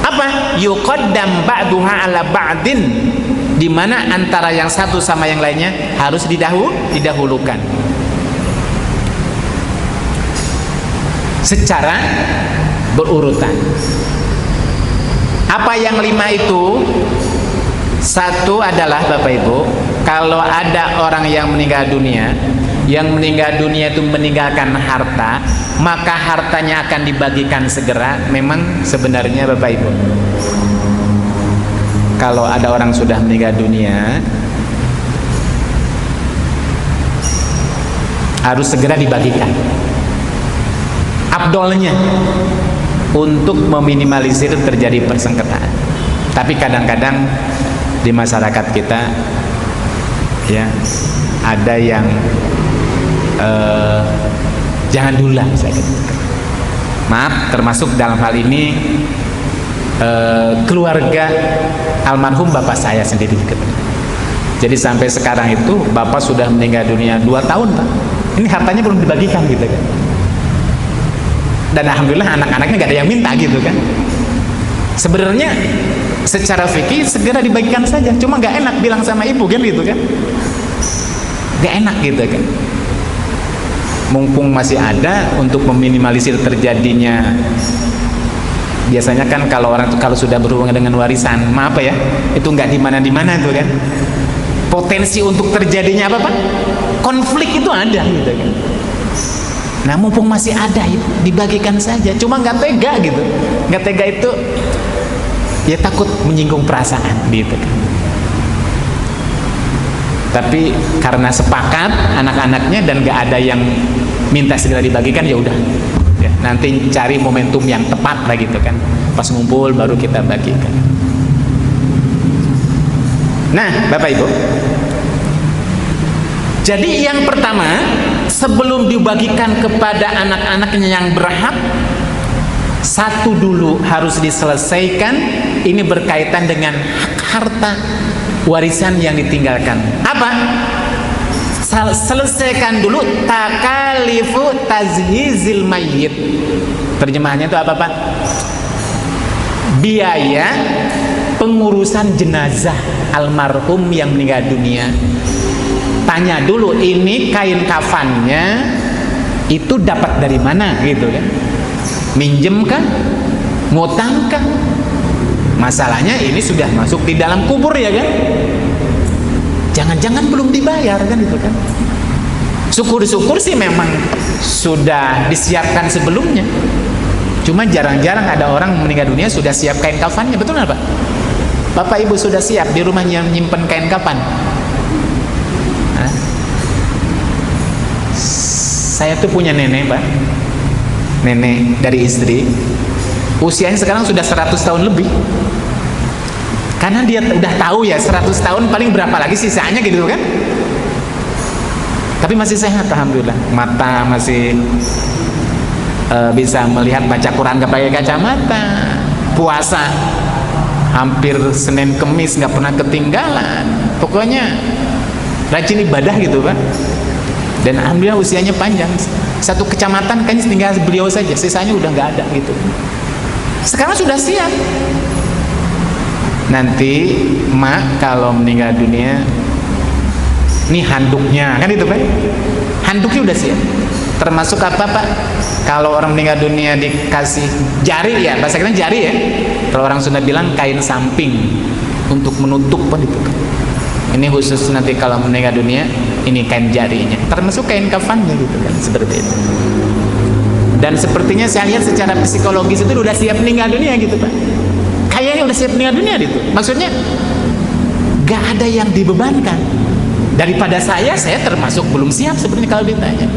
Apa? Yuqaddam ba'duha ala ba'din, di mana antara yang satu sama yang lainnya harus didahulukan. Secara berurutan. Apa yang 5 itu? Satu adalah Bapak Ibu, kalau ada orang yang meninggal dunia, yang meninggal dunia itu meninggalkan harta, maka hartanya akan dibagikan segera. Memang sebenarnya Bapak Ibu, kalau ada orang sudah meninggal dunia, harus segera dibagikan. Afdolnya untuk meminimalisir terjadi persengketaan. Tapi kadang-kadang di masyarakat kita ya ada yang jangan dulu lah, saya katakan. Maaf, termasuk dalam hal ini keluarga almarhum bapak saya sendiri. Jadi sampai sekarang itu bapak sudah meninggal dunia 2 tahun Pak. Ini hartanya belum dibagikan gitu kan. Dan alhamdulillah anak-anaknya gak ada yang minta gitu kan. Sebenarnya secara fikih segera dibagikan saja, cuma gak enak bilang sama ibu kan gitu kan. Gak enak gitu kan. Mumpung masih ada, untuk meminimalisir terjadinya, biasanya kan kalau orang itu kalau sudah berhubungan dengan warisan, maaf ya, itu nggak di mana tuh kan. Potensi untuk terjadinya apa Pak? Konflik itu ada gitu kan. Nah mumpung masih ada, dibagikan saja. Cuma nggak tega gitu. Nggak tega itu ya takut menyinggung perasaan gitu kan. Tapi karena sepakat anak-anaknya dan nggak ada yang minta segera dibagikan, ya udah. Ya, nanti cari momentum yang tepat lah gitu kan. Pas ngumpul baru kita bagikan. Nah, Bapak Ibu. Jadi yang pertama, sebelum dibagikan kepada anak-anaknya yang berhak, satu dulu harus diselesaikan. Ini berkaitan dengan hak harta warisan yang ditinggalkan. Apa? Selesaikan dulu takalifu tazhizil mayyit. Terjemahannya itu apa Pak? Biaya pengurusan jenazah almarhum yang meninggal dunia. Tanya dulu, ini kain kafannya itu dapat dari mana gitu kan? Minjem kah? Ngutang kah? Masalahnya ini sudah masuk di dalam kubur ya kan? Jangan-jangan belum dibayar kan itu kan? Syukur-syukur sih memang sudah disiapkan sebelumnya. Cuma jarang-jarang ada orang meninggal dunia sudah siap kain kafannya, betul nggak Pak? Bapak Ibu sudah siap di rumahnya menyimpan kain kafan? Hah? Saya tuh punya nenek Pak, nenek dari istri, usianya sekarang sudah 100 tahun lebih. Karena dia udah tahu ya 100 tahun paling berapa lagi sisanya gitu kan. Tapi masih sehat alhamdulillah. Mata masih bisa melihat, baca Quran gak pakai kacamata. Puasa hampir Senin Kemis gak pernah ketinggalan. Pokoknya rajin ibadah gitu kan. Dan alhamdulillah usianya panjang. Satu kecamatan kan tinggal beliau saja, sisanya udah gak ada gitu. Sekarang sudah siap. Nanti mak kalau meninggal dunia, nih handuknya kan itu Pak, handuknya udah siap. Termasuk apa Pak? Kalau orang meninggal dunia dikasih jari ya, bahasa kita jari ya. Kalau orang Sunda bilang kain samping untuk menutup Pak itu. Ini khusus nanti kalau meninggal dunia, ini kain jarinya. Termasuk kain kafannya gitu kan, seperti itu. Dan sepertinya saya lihat secara psikologis itu udah siap meninggal dunia gitu Pak. Kayaknya udah siap meninggal dunia gitu. Maksudnya gak ada yang dibebankan. Daripada saya termasuk belum siap sebenarnya kalau ditanya.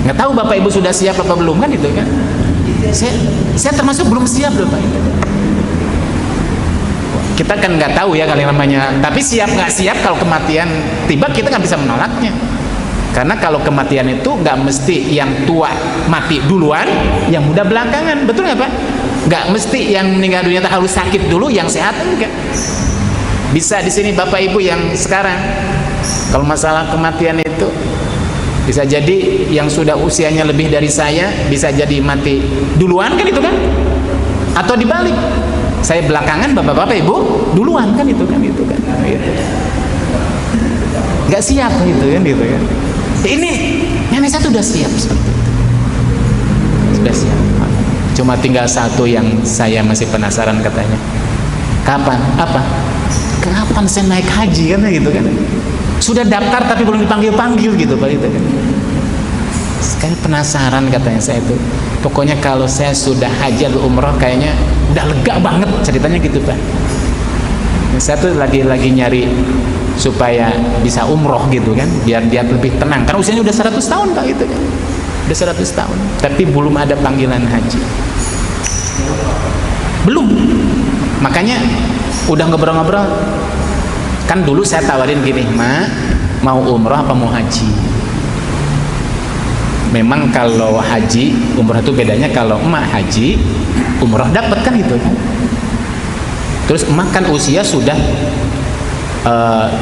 Nggak tahu Bapak Ibu sudah siap apa belum kan itu kan. Saya termasuk belum siap loh Pak. Kita kan nggak tahu ya kalau namanya. Tapi siap nggak siap kalau kematian tiba kita nggak bisa menolaknya. Karena kalau kematian itu nggak mesti yang tua mati duluan, yang muda belakangan, betul nggak Pak? Nggak mesti yang meninggal dunia harus sakit dulu, yang sehat enggak. Bisa di sini Bapak Ibu yang sekarang, kalau masalah kematian itu bisa jadi yang sudah usianya lebih dari saya bisa jadi mati duluan kan itu kan? Atau dibalik, saya belakangan Bapak Ibu duluan kan itu kan gitu. Nggak siap gitu kan. Ini nenek saya sudah siap seperti itu. Sudah siap. cuma tinggal satu yang saya masih penasaran katanya. Kapan? Apa? Kapan saya naik haji kan gitu kan? Sudah daftar tapi belum dipanggil-panggil gitu Pak gitu kan. Sekali penasaran katanya saya itu. Pokoknya kalau saya sudah haji atau umroh kayaknya udah lega banget ceritanya gitu Pak. Saya tuh lagi nyari supaya bisa umroh gitu kan, biar dia lebih tenang karena usianya udah 100 tahun Pak gitu kan. Udah 100 tahun tapi belum ada panggilan haji. Belum. Makanya udah ngobrol-ngobrol. Kan dulu saya tawarin gini, "Ma, mau umroh apa mau haji?" Memang kalau haji, umroh itu bedanya. Kalau emak haji, umroh dapat kan gitu kan. Terus emak kan usia sudah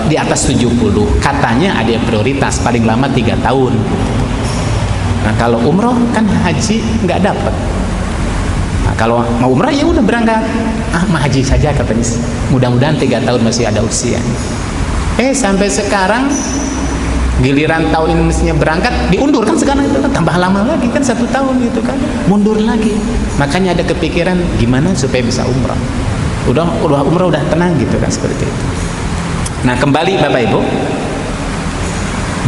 di atas 70. Katanya ada yang prioritas, paling lama 3 tahun. Nah kalau umroh kan haji nggak dapat. Nah, kalau mau umrah ya udah berangkat. Mah haji saja katanya. Mudah-mudahan 3 tahun masih ada usia. Sampai sekarang giliran tahun ini mestinya berangkat diundur kan sekarang itu kan tambah lama lagi kan 1 tahun gitu kan, mundur lagi. Makanya ada kepikiran gimana supaya bisa umrah. Udah umrah udah tenang gitu kan seperti itu. Nah kembali Bapak Ibu.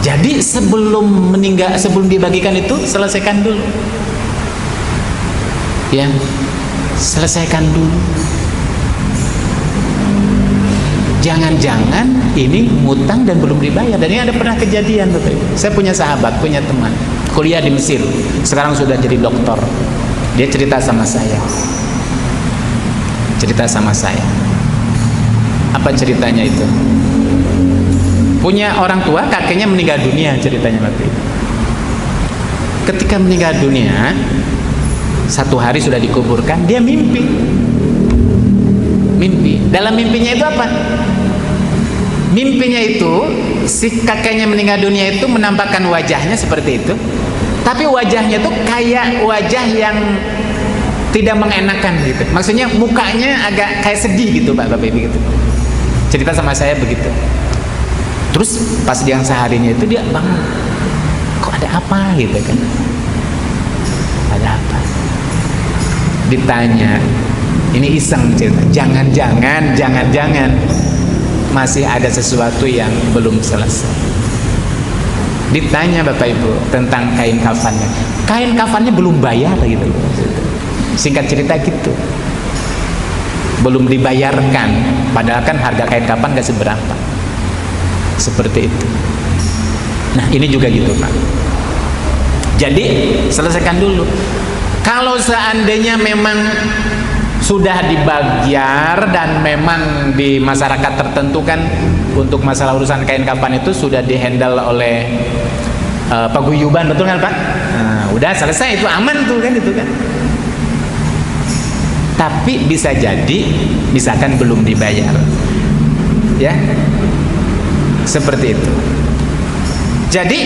Jadi sebelum meninggal, sebelum dibagikan itu selesaikan dulu. Ya, selesaikan dulu. Jangan-jangan ini ngutang dan belum dibayar. Dan ini ada pernah kejadian Bapak Ibu. Saya punya sahabat, punya teman kuliah di Mesir, sekarang sudah jadi doktor. Dia cerita sama saya. Apa ceritanya itu? Punya orang tua, kakeknya meninggal dunia ceritanya Bapak Ibu. Ketika meninggal dunia, 1 hari sudah dikuburkan, dia mimpi. Dalam mimpinya itu apa? Mimpinya itu si kakeknya meninggal dunia itu menampakkan wajahnya seperti itu, tapi wajahnya itu kayak wajah yang tidak mengenakan gitu. Maksudnya mukanya agak kayak sedih gitu Bapak Ibu gitu. Cerita sama saya begitu. Terus pas yang seharinya itu dia bangun, kok ada apa gitu kan? Ada apa? Ditanya, ini iseng cerita. Jangan-jangan masih ada sesuatu yang belum selesai. Ditanya Bapak Ibu tentang kain kafannya. Kain kafannya belum bayar gitu. Singkat cerita gitu. Belum dibayarkan. Padahal kan harga kain kafan gak seberapa. Seperti itu. Nah ini juga gitu Pak. Jadi selesaikan dulu. Kalau seandainya memang sudah dibayar dan memang di masyarakat tertentu kan untuk masalah urusan kain kafan itu sudah dihandle oleh paguyuban, betul kan Pak? Nah, udah selesai itu, aman tuh kan itu kan. Tapi bisa jadi misalkan belum dibayar, ya seperti itu. Jadi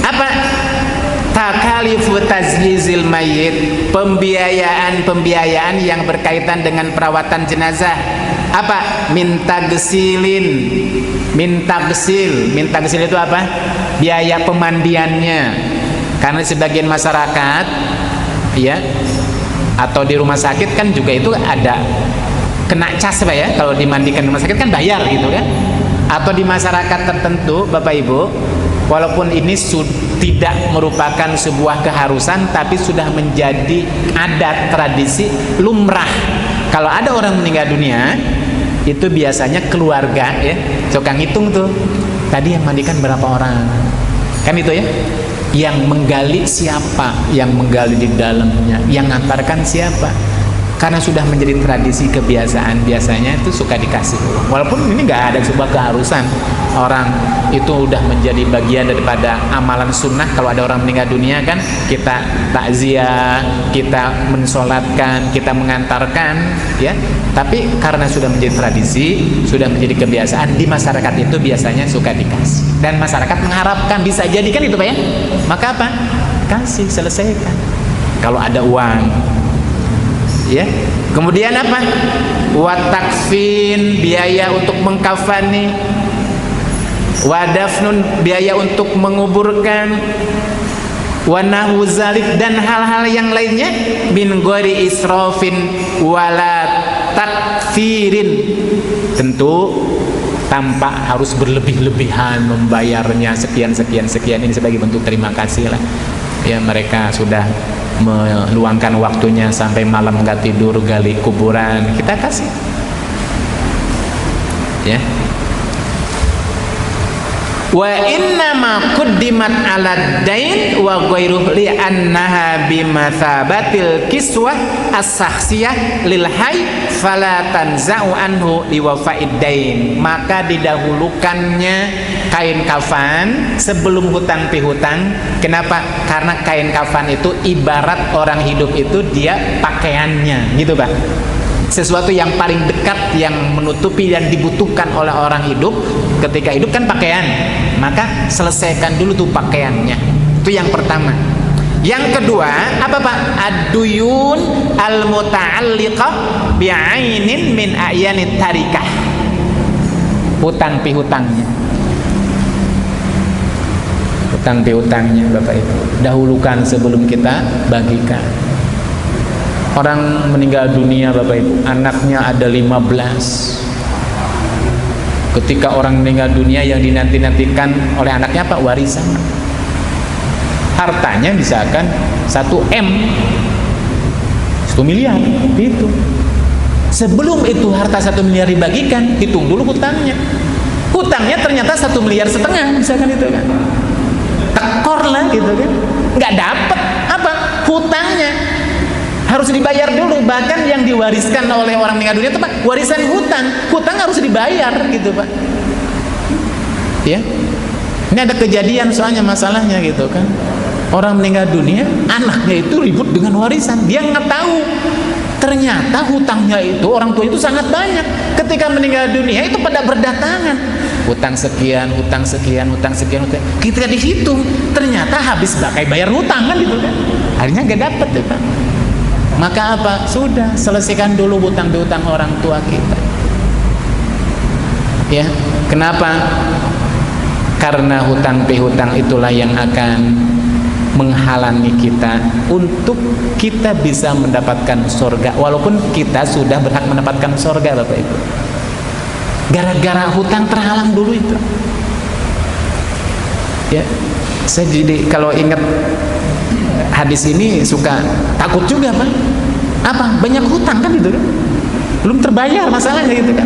apa? Takalifu tazhizil mayyit, pembiayaan yang berkaitan dengan perawatan jenazah. Apa? Minta gsil itu apa? Biaya pemandiannya. Karena sebagian masyarakat ya atau di rumah sakit kan juga itu ada kena cas Pak ya, kalau dimandikan di rumah sakit kan bayar gitu kan. Atau di masyarakat tertentu Bapak Ibu, walaupun ini tidak merupakan sebuah keharusan tapi sudah menjadi adat tradisi lumrah. Kalau ada orang meninggal dunia itu biasanya keluarga ya suka ngitung tuh, tadi yang mandikan berapa orang kan itu ya, yang menggali siapa, yang menggali di dalamnya, yang ngantarkan siapa. Karena sudah menjadi tradisi kebiasaan, biasanya itu suka dikasih uang. Walaupun ini nggak ada sebuah keharusan, orang itu udah menjadi bagian daripada amalan sunnah. Kalau ada orang meninggal dunia kan kita takziah, kita mensolatkan, kita mengantarkan, ya. Tapi karena sudah menjadi tradisi, sudah menjadi kebiasaan di masyarakat itu biasanya suka dikasih. Dan masyarakat mengharapkan bisa jadi kan itu Pak ya. Maka apa? Kasih, selesaikan. Kalau ada uang. Ya, kemudian apa? Watakfin, biaya untuk mengkafani. Wadafnun, biaya untuk menguburkan. wa nahu zalik, dan hal-hal yang lainnya, min ghairi israfin wala takfirin, tentu tanpa harus berlebih-lebihan membayarnya sekian. Ini sebagai bentuk terima kasih lah ya, mereka sudah meluangkan waktunya sampai malam nggak tidur gali kuburan, kita kasih ya. Wa inna ma quddimat 'ala dain wa ghairuhu li annaha bi mathabatil kiswah as-sakhsiyah lil hayy fala tanza'u anhu li wafa'id dain. Maka didahulukannya kain kafan sebelum hutang pihutang. Kenapa? Karena kain kafan itu ibarat orang hidup itu dia pakaiannya, gitu Pak. Sesuatu yang paling dekat yang menutupi dan dibutuhkan oleh orang hidup ketika hidup kan pakaian, maka selesaikan dulu tuh pakaiannya. Itu yang pertama. Yang kedua apa Pak? Ad-duyun al-muta'alliqah bi'ainin min a'yanit tarikah, hutang pihutangnya. Hutang pihutangnya Bapak Ibu dahulukan sebelum kita bagikan. Orang meninggal dunia Bapak Ibu, anaknya ada 15. Ketika orang meninggal dunia yang dinanti-nantikan oleh anaknya apa? Warisan. Hartanya misalkan 1 M, 1 miliar itu. Sebelum itu harta 1 miliar dibagikan, hitung dulu hutangnya. Hutangnya ternyata 1,5 miliar misalkan itu kan. Tekor lah gitu kan. Nggak dapat apa? Hutangnya harus dibayar dulu. Bahkan yang diwariskan oleh orang meninggal dunia itu Pak, warisan hutang harus dibayar gitu Pak ya. Ini ada kejadian soalnya masalahnya gitu kan, orang meninggal dunia, anaknya itu ribut dengan warisan, dia nggak tahu ternyata hutangnya itu orang tua itu sangat banyak. Ketika meninggal dunia itu pada berdatangan, hutang sekian. Kita dihitung ternyata habis pakai bayar hutang kan gitu kan, akhirnya nggak dapat ya Pak. Maka apa? Sudah, selesaikan dulu hutang piutang orang tua kita. Ya, kenapa? Karena hutang pihutang itulah yang akan menghalangi kita untuk kita bisa mendapatkan surga, walaupun kita sudah berhak mendapatkan surga Bapak Ibu. Gara-gara hutang terhalang dulu itu. Ya, saya jadi kalau ingat hadis ini suka takut juga Pak. Apa? Banyak hutang kan gitu kan, belum terbayar masalahnya gitu kan.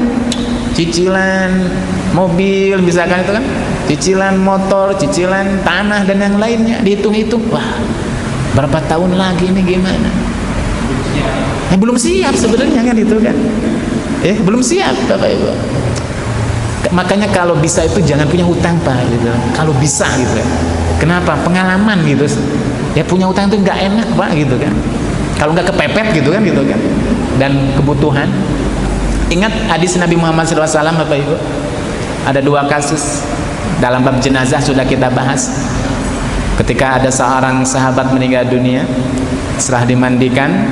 Cicilan mobil misalkan itu kan, cicilan motor, cicilan tanah dan yang lainnya, dihitung-hitung, wah berapa tahun lagi ini gimana? Belum siap sebenarnya kan itu kan. Belum siap Bapak Ibu. Makanya kalau bisa itu jangan punya hutang Pak gitu. Kalau bisa gitu. Kenapa? Pengalaman gitu. Ya punya hutang itu nggak enak Pak gitu kan. Kalau nggak kepepet gitu kan dan kebutuhan. Ingat hadis Nabi Muhammad SAW Bapak Ibu, ada 2 kasus dalam bab jenazah sudah kita bahas. Ketika ada seorang sahabat meninggal dunia, setelah dimandikan,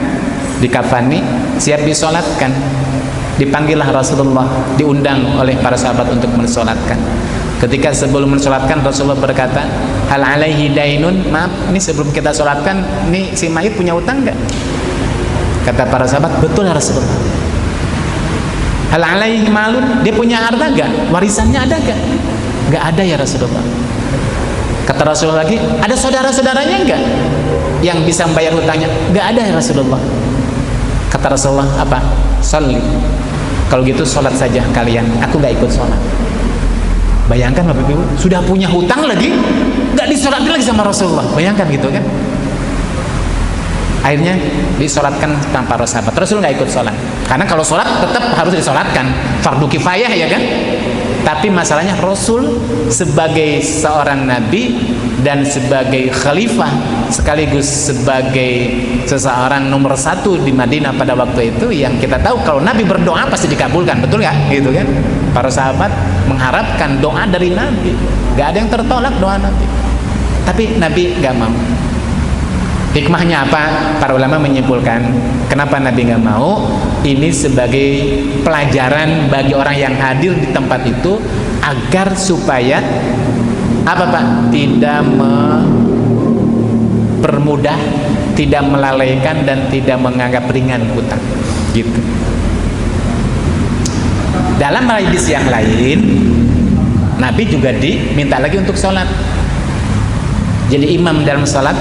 dikafani, siap disolatkan, dipanggillah Rasulullah, diundang oleh para sahabat untuk mensolatkan. Ketika sebelum mensolatkan, Rasulullah berkata, hal alaihi dainun, maaf, ini sebelum kita solatkan, ini si mayit punya utang enggak? Kata para sahabat, betul ya Rasulullah. Hal alaihi malun, dia punya harta enggak? Warisannya ada enggak? Enggak ada ya Rasulullah. Kata Rasulullah lagi, ada saudara-saudaranya enggak yang bisa membayar hutangnya? Enggak ada ya Rasulullah. Kata Rasulullah, apa? Sholli. Kalau gitu sholat saja kalian, aku enggak ikut sholat. Bayangkan Bapak Ibu, sudah punya hutang lagi nggak disolatin lagi sama Rasulullah. Bayangkan gitu kan. Akhirnya disolatkan tanpa sahabat. Rasul nggak ikut sholat, karena kalau sholat tetap harus disolatkan, fardu kifayah ya kan. Tapi masalahnya Rasul sebagai seorang nabi dan sebagai khalifah sekaligus sebagai seseorang nomor 1 di Madinah pada waktu itu, yang kita tahu kalau Nabi berdoa pasti dikabulkan, betul nggak? Gitu kan? Para sahabat mengharapkan doa dari Nabi, nggak ada yang tertolak doa Nabi. Tapi Nabi nggak mau. Hikmahnya apa? Para ulama menyimpulkan kenapa Nabi nggak mau. Ini sebagai pelajaran bagi orang yang hadir di tempat itu agar supaya apa Pak? Tidak mudah, tidak melalaikan dan tidak menganggap ringan hutang. Gitu. Dalam hadis yang lain, Nabi juga diminta lagi untuk sholat. Jadi imam dalam sholat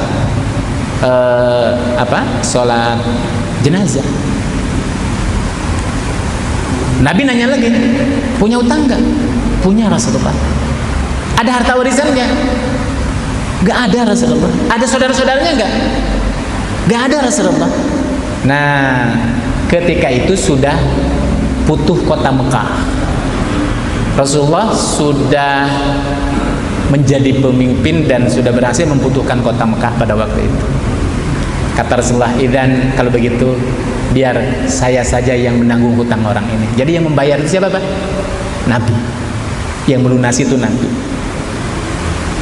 sholat jenazah. Nabi nanya lagi, punya utang nggak? Punya Rasulullah. Ada harta warisannya? Nggak ada Rasulullah. Ada saudara-saudaranya nggak? Nggak ada Rasulullah. Nah, ketika itu sudah putuh kota Mekah. Rasulullah sudah menjadi pemimpin dan sudah berhasil memputuhkan kota Mekah pada waktu itu. Kata Rasulullah, "Idzan, kalau begitu biar saya saja yang menanggung hutang orang ini." Jadi yang membayar itu siapa, Pak? Nabi. Yang melunasi itu Nabi.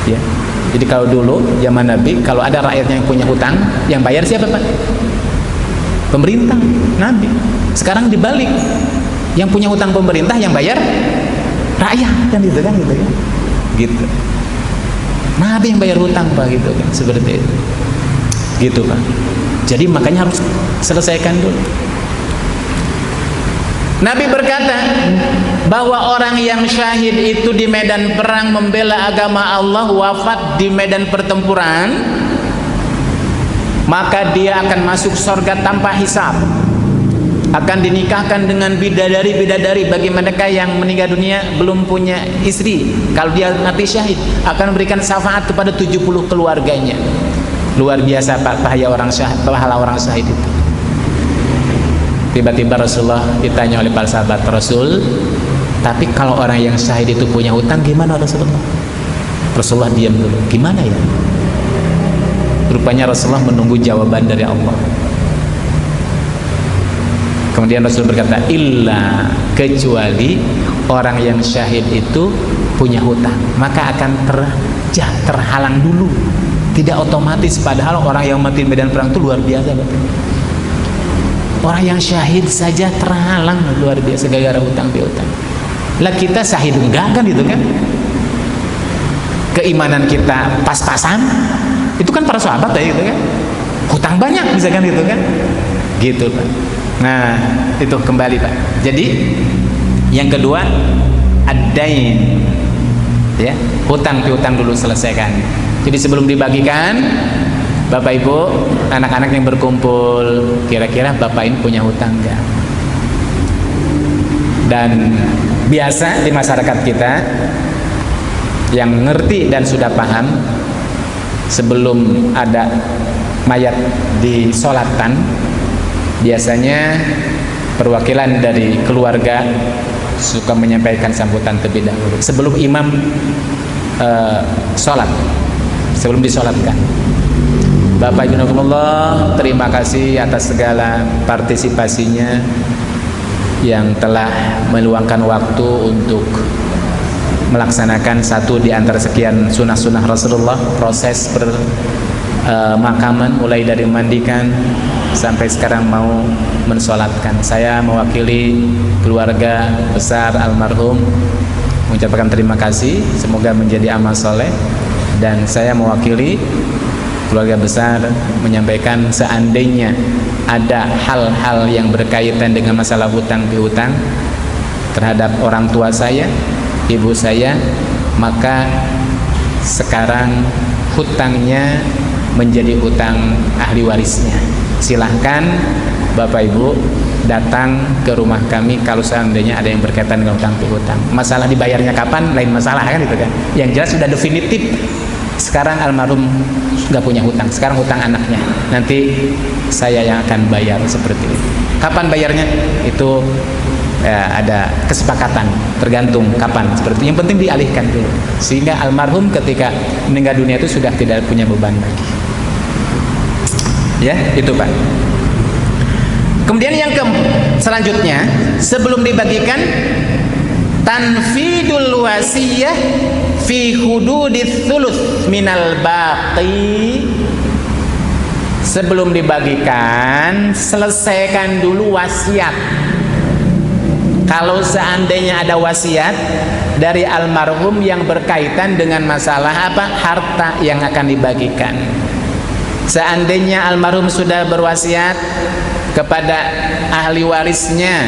Ya. Jadi kalau dulu zaman Nabi, kalau ada rakyatnya yang punya hutang, yang bayar siapa, Pak? Pemerintah, Nabi. Sekarang dibalik. Yang punya hutang pemerintah, yang bayar rakyat, kan gitu kan, gitu kan. Gitu. Nabi yang bayar hutang, Pak, gitu kan, seperti itu. Gitu, Pak. Jadi makanya harus selesaikan dulu. Nabi berkata bahwa orang yang syahid itu di medan perang membela agama Allah, wafat di medan pertempuran, maka dia akan masuk surga tanpa hisab. Akan dinikahkan dengan bidadari-bidadari bagi mereka yang meninggal dunia belum punya istri. Kalau dia mati syahid, akan memberikan syafaat kepada 70 keluarganya. Luar biasa, Pak, pahala orang syahid itu. Tiba-tiba Rasulullah ditanya oleh para sahabat, "Rasul, tapi kalau orang yang syahid itu punya hutang gimana Rasulullah?" Rasulullah diam dulu. Gimana ya? Rupanya Rasulullah menunggu jawaban dari Allah. Kemudian Rasul berkata, "Illa, kecuali orang yang syahid itu punya hutang, maka akan terhalang dulu, tidak otomatis." Padahal orang yang mati medan perang itu luar biasa, Bapak. Orang yang syahid saja terhalang luar biasa gara-gara hutang piutang. Lah kita syahid enggak, kan gitu kan? Keimanan kita pas-pasan. Itu kan para sahabat ya, gitu kan? Hutang banyak bisa kan, gitu kan? Gitu, Pak. Nah, itu kembali, Pak. Jadi yang kedua, ad-dain, ya, hutang piutang dulu selesaikan. Jadi sebelum dibagikan, Bapak Ibu, anak-anak yang berkumpul, kira-kira Bapak ini punya hutang enggak? Dan biasa di masyarakat kita yang ngerti dan sudah paham, sebelum ada mayat disolatkan, biasanya perwakilan dari keluarga suka menyampaikan sambutan terlebih dahulu sebelum imam sholat, sebelum disolatkan. Bapak Ibu Nakumullah, terima kasih atas segala partisipasinya yang telah meluangkan waktu untuk melaksanakan satu di antara sekian sunnah-sunnah Rasulullah, proses makaman mulai dari memandikan sampai sekarang mau mensolatkan. Saya mewakili keluarga besar almarhum mengucapkan terima kasih, semoga menjadi amal soleh. Dan saya mewakili keluarga besar menyampaikan seandainya ada hal-hal yang berkaitan dengan masalah hutang piutang terhadap orang tua saya, ibu saya, maka sekarang hutangnya menjadi hutang ahli warisnya. Silahkan Bapak Ibu datang ke rumah kami kalau seandainya ada yang berkaitan dengan hutang piutang. Masalah dibayarnya kapan lain masalah, kan gitu kan. Yang jelas sudah definitif. Sekarang almarhum nggak punya hutang, sekarang hutang anaknya. Nanti saya yang akan bayar, seperti itu. Kapan bayarnya? Itu ya, ada kesepakatan, tergantung kapan, seperti itu. Yang penting dialihkan dulu, sehingga almarhum ketika meninggal dunia itu sudah tidak punya beban lagi. Ya, itu Pak. Kemudian yang selanjutnya, sebelum dibagikan, tanfidul wasiyah fi hududits thuluts minal baqi. Sebelum dibagikan, selesaikan dulu wasiat. Kalau seandainya ada wasiat dari almarhum yang berkaitan dengan masalah apa? Harta yang akan dibagikan. Seandainya almarhum sudah berwasiat kepada ahli warisnya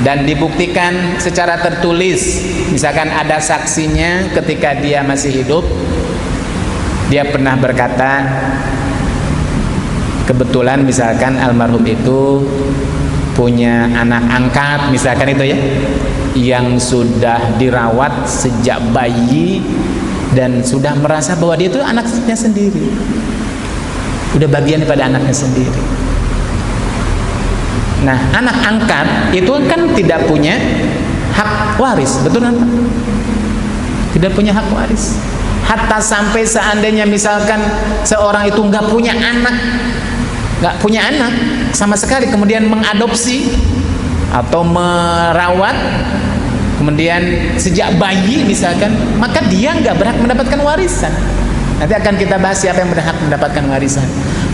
dan dibuktikan secara tertulis, misalkan ada saksinya ketika dia masih hidup, dia pernah berkata, kebetulan misalkan almarhum itu punya anak angkat, misalkan itu ya, yang sudah dirawat sejak bayi dan sudah merasa bahwa dia itu anaknya sendiri, udah bagian daripada anaknya sendiri. Nah, anak angkat itu kan tidak punya hak waris, betul kan? Tidak punya hak waris. Hatta sampai seandainya misalkan seorang itu nggak punya anak sama sekali, kemudian mengadopsi atau merawat, kemudian sejak bayi misalkan, maka dia nggak berhak mendapatkan warisan. Nanti akan kita bahas siapa yang berhak mendapatkan warisan.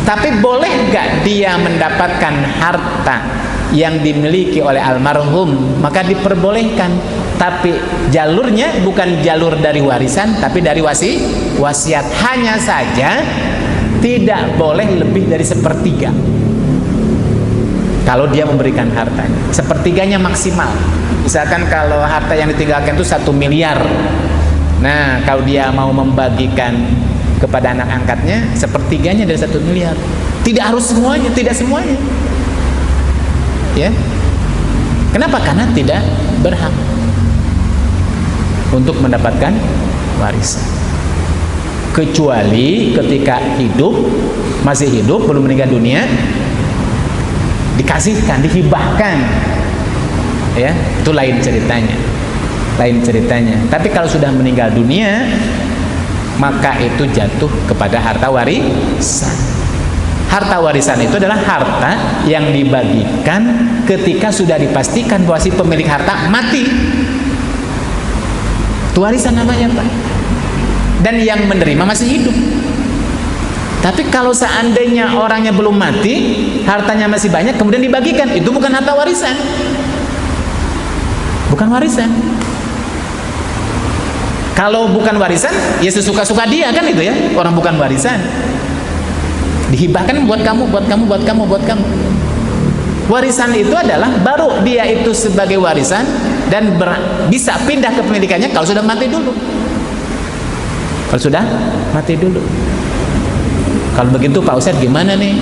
Tapi boleh nggak dia mendapatkan harta yang dimiliki oleh almarhum? Maka diperbolehkan, tapi jalurnya bukan jalur dari warisan, tapi dari wasiat. Hanya saja tidak boleh lebih dari sepertiga. Kalau dia memberikan hartanya, sepertiganya maksimal. Misalkan kalau harta yang ditinggalkan itu 1 miliar, nah kalau dia mau membagikan kepada anak angkatnya, sepertiganya dari 1 miliar. Tidak harus semuanya, tidak semuanya. Ya, kenapa? Karena tidak berhak untuk mendapatkan warisan, kecuali ketika hidup, masih hidup, belum meninggal dunia, dikasihkan, dihibahkan, ya, itu lain ceritanya. Tapi kalau sudah meninggal dunia, maka itu jatuh kepada harta warisan. Harta warisan itu adalah harta yang dibagikan ketika sudah dipastikan bahwa si pemilik harta mati. Itu warisan namanya, Pak. Dan yang menerima masih hidup. Tapi kalau seandainya orangnya belum mati, hartanya masih banyak, kemudian dibagikan, itu bukan harta warisan. Bukan warisan. Kalau bukan warisan, ya sesuka-suka dia, kan itu ya. Orang bukan warisan, dihibahkan buat kamu. Warisan itu adalah baru dia itu sebagai warisan dan bisa pindah kepemilikannya kalau sudah mati dulu. Kalau begitu Pak Ustadz, gimana nih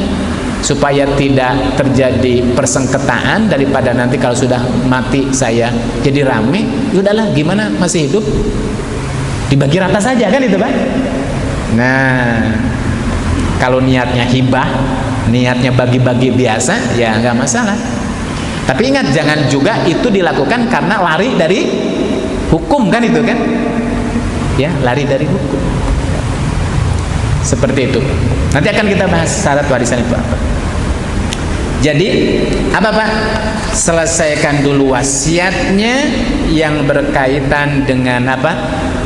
supaya tidak terjadi persengketaan, daripada nanti kalau sudah mati saya jadi rame? Udahlah, gimana masih hidup dibagi rata saja, kan itu Pak. Nah, kalau niatnya hibah, niatnya bagi-bagi biasa, ya nggak masalah. Tapi ingat, jangan juga itu dilakukan karena lari dari hukum, kan itu kan, ya, lari dari hukum. Seperti itu. Nanti akan kita bahas syarat warisan itu apa. Jadi apa Pak? Selesaikan dulu wasiatnya yang berkaitan dengan apa?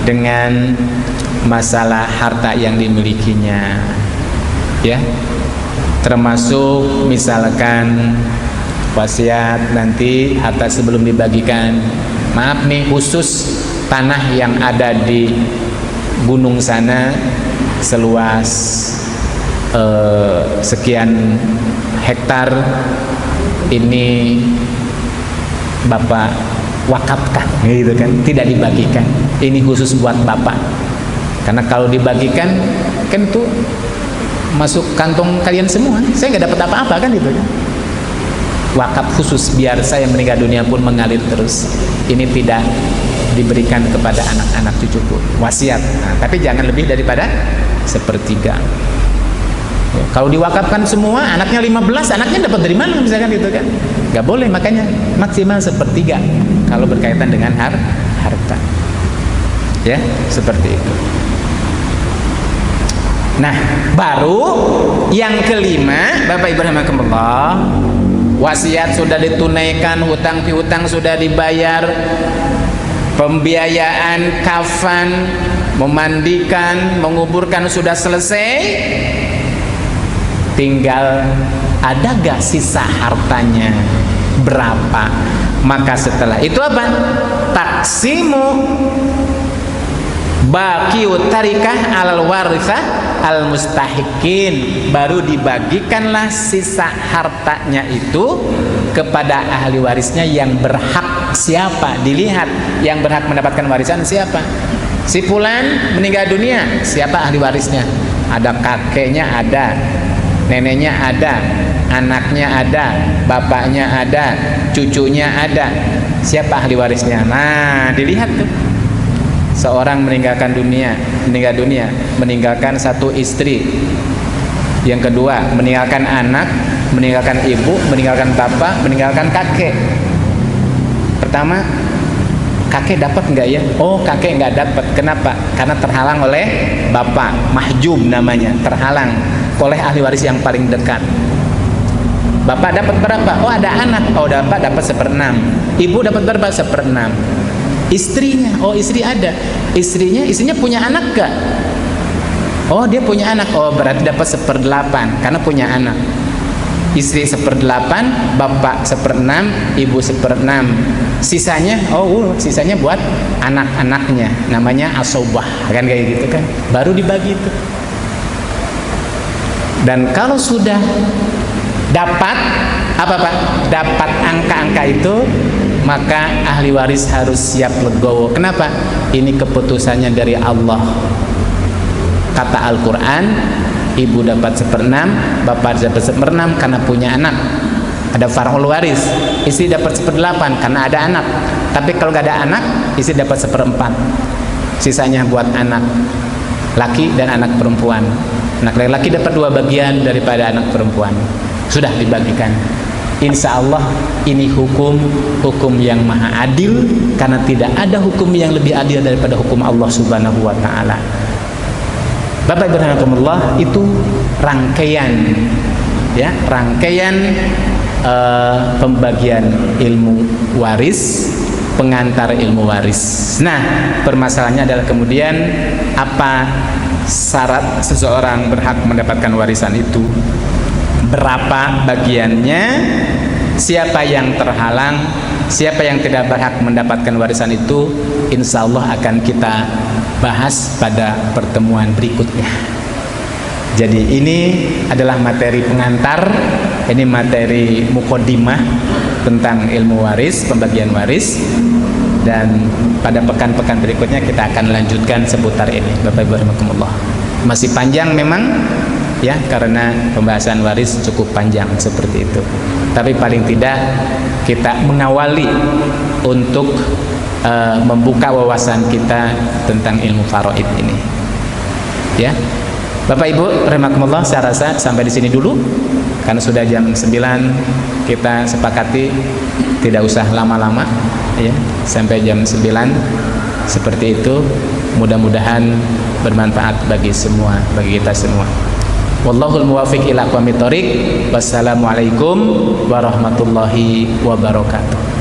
Dengan masalah harta yang dimilikinya, ya. Termasuk misalkan wasiat nanti harta sebelum dibagikan, maaf nih, khusus tanah yang ada di gunung sana seluas sekian hektar, ini Bapak wakafkan, gitu kan, tidak dibagikan, ini khusus buat Bapak. Karena kalau dibagikan kan itu masuk kantong kalian semua, saya nggak dapat apa-apa, kan itu kan. Wakaf khusus biar saya meninggal dunia pun mengalir terus, ini tidak diberikan kepada anak-anak cucuku, wasiat. Nah, tapi jangan lebih daripada sepertiga. Ya, kalau diwakafkan semua, anaknya 15, anaknya dapat dari mana misalkan, gitu kan, nggak boleh. Makanya maksimal sepertiga kalau berkaitan dengan harta, ya, seperti itu. Nah, baru yang kelima, Bapak Ibu rahimakumullah, wasiat sudah ditunaikan, hutang piutang sudah dibayar, pembiayaan kafan, memandikan, menguburkan sudah selesai, tinggal ada gak sisa hartanya berapa. Maka setelah itu apa? Taksimu baqiut tarikah alal warithah al mustahiqin, baru dibagikanlah sisa hartanya itu kepada ahli warisnya yang berhak. Siapa? Dilihat yang berhak mendapatkan warisan siapa. Si fulan meninggal dunia, siapa ahli warisnya? Ada kakeknya, ada neneknya, ada anaknya, ada bapaknya, ada cucunya, ada. Siapa ahli warisnya? Nah, dilihat tuh. Seorang meninggal dunia, meninggalkan satu istri. Yang kedua, meninggalkan anak, meninggalkan ibu, meninggalkan bapak, meninggalkan kakek. Pertama, kakek dapat nggak ya? Oh, kakek nggak dapat. Kenapa? Karena terhalang oleh bapak, mahjum namanya, terhalang oleh ahli waris yang paling dekat. Bapak dapat berapa? Oh, ada anak. Oh, dapat 1/6. Ibu dapat berapa? 1/6. Istrinya, oh istri ada. Istrinya punya anak gak? Oh, dia punya anak. Oh, berarti dapat 1/8 karena punya anak. Istri 1/8, bapak 1/6, ibu 1/6. Sisanya, sisanya buat anak-anaknya. Namanya asobah, kan kayak gitu kan. Baru dibagi itu. Dan kalau sudah dapat apa Pak? Dapat angka-angka itu, maka ahli waris harus siap legowo. Kenapa? Ini keputusannya dari Allah. Kata Al-Quran, ibu dapat 1/6, bapak dapat 1/6 karena punya anak. Ada far'ul waris. Istri dapat 1/8 karena ada anak. Tapi kalau nggak ada anak, istri dapat 1/4. Sisanya buat anak laki dan anak perempuan. Anak laki-laki dapat 2 bagian daripada anak perempuan. Sudah dibagikan. Insya Allah ini hukum yang maha adil, karena tidak ada hukum yang lebih adil daripada hukum Allah Subhanahu wa Ta'ala. Bapak Ibu rahimakumullah, itu rangkaian pembagian ilmu waris, pengantar ilmu waris. Nah, permasalahannya adalah kemudian apa syarat seseorang berhak mendapatkan warisan itu? Berapa bagiannya, siapa yang terhalang, siapa yang tidak berhak mendapatkan warisan itu, insya Allah akan kita bahas pada pertemuan berikutnya. Jadi ini adalah materi pengantar, ini materi mukodimah tentang ilmu waris, pembagian waris, dan pada pekan-pekan berikutnya kita akan lanjutkan seputar ini. Bapak Ibu rahimakumullah. Masih panjang memang, ya, karena pembahasan waris cukup panjang seperti itu. Tapi paling tidak kita mengawali untuk membuka wawasan kita tentang ilmu faraid ini. Ya. Bapak Ibu rahimakumullah, saya rasa sampai di sini dulu karena sudah jam 9. Kita sepakati tidak usah lama-lama, ya. Sampai jam 9 seperti itu. Mudah-mudahan bermanfaat bagi kita semua. Wallahul muwaffiq ila aqwamit thoriq. Wassalamualaikum warahmatullahi wabarakatuh.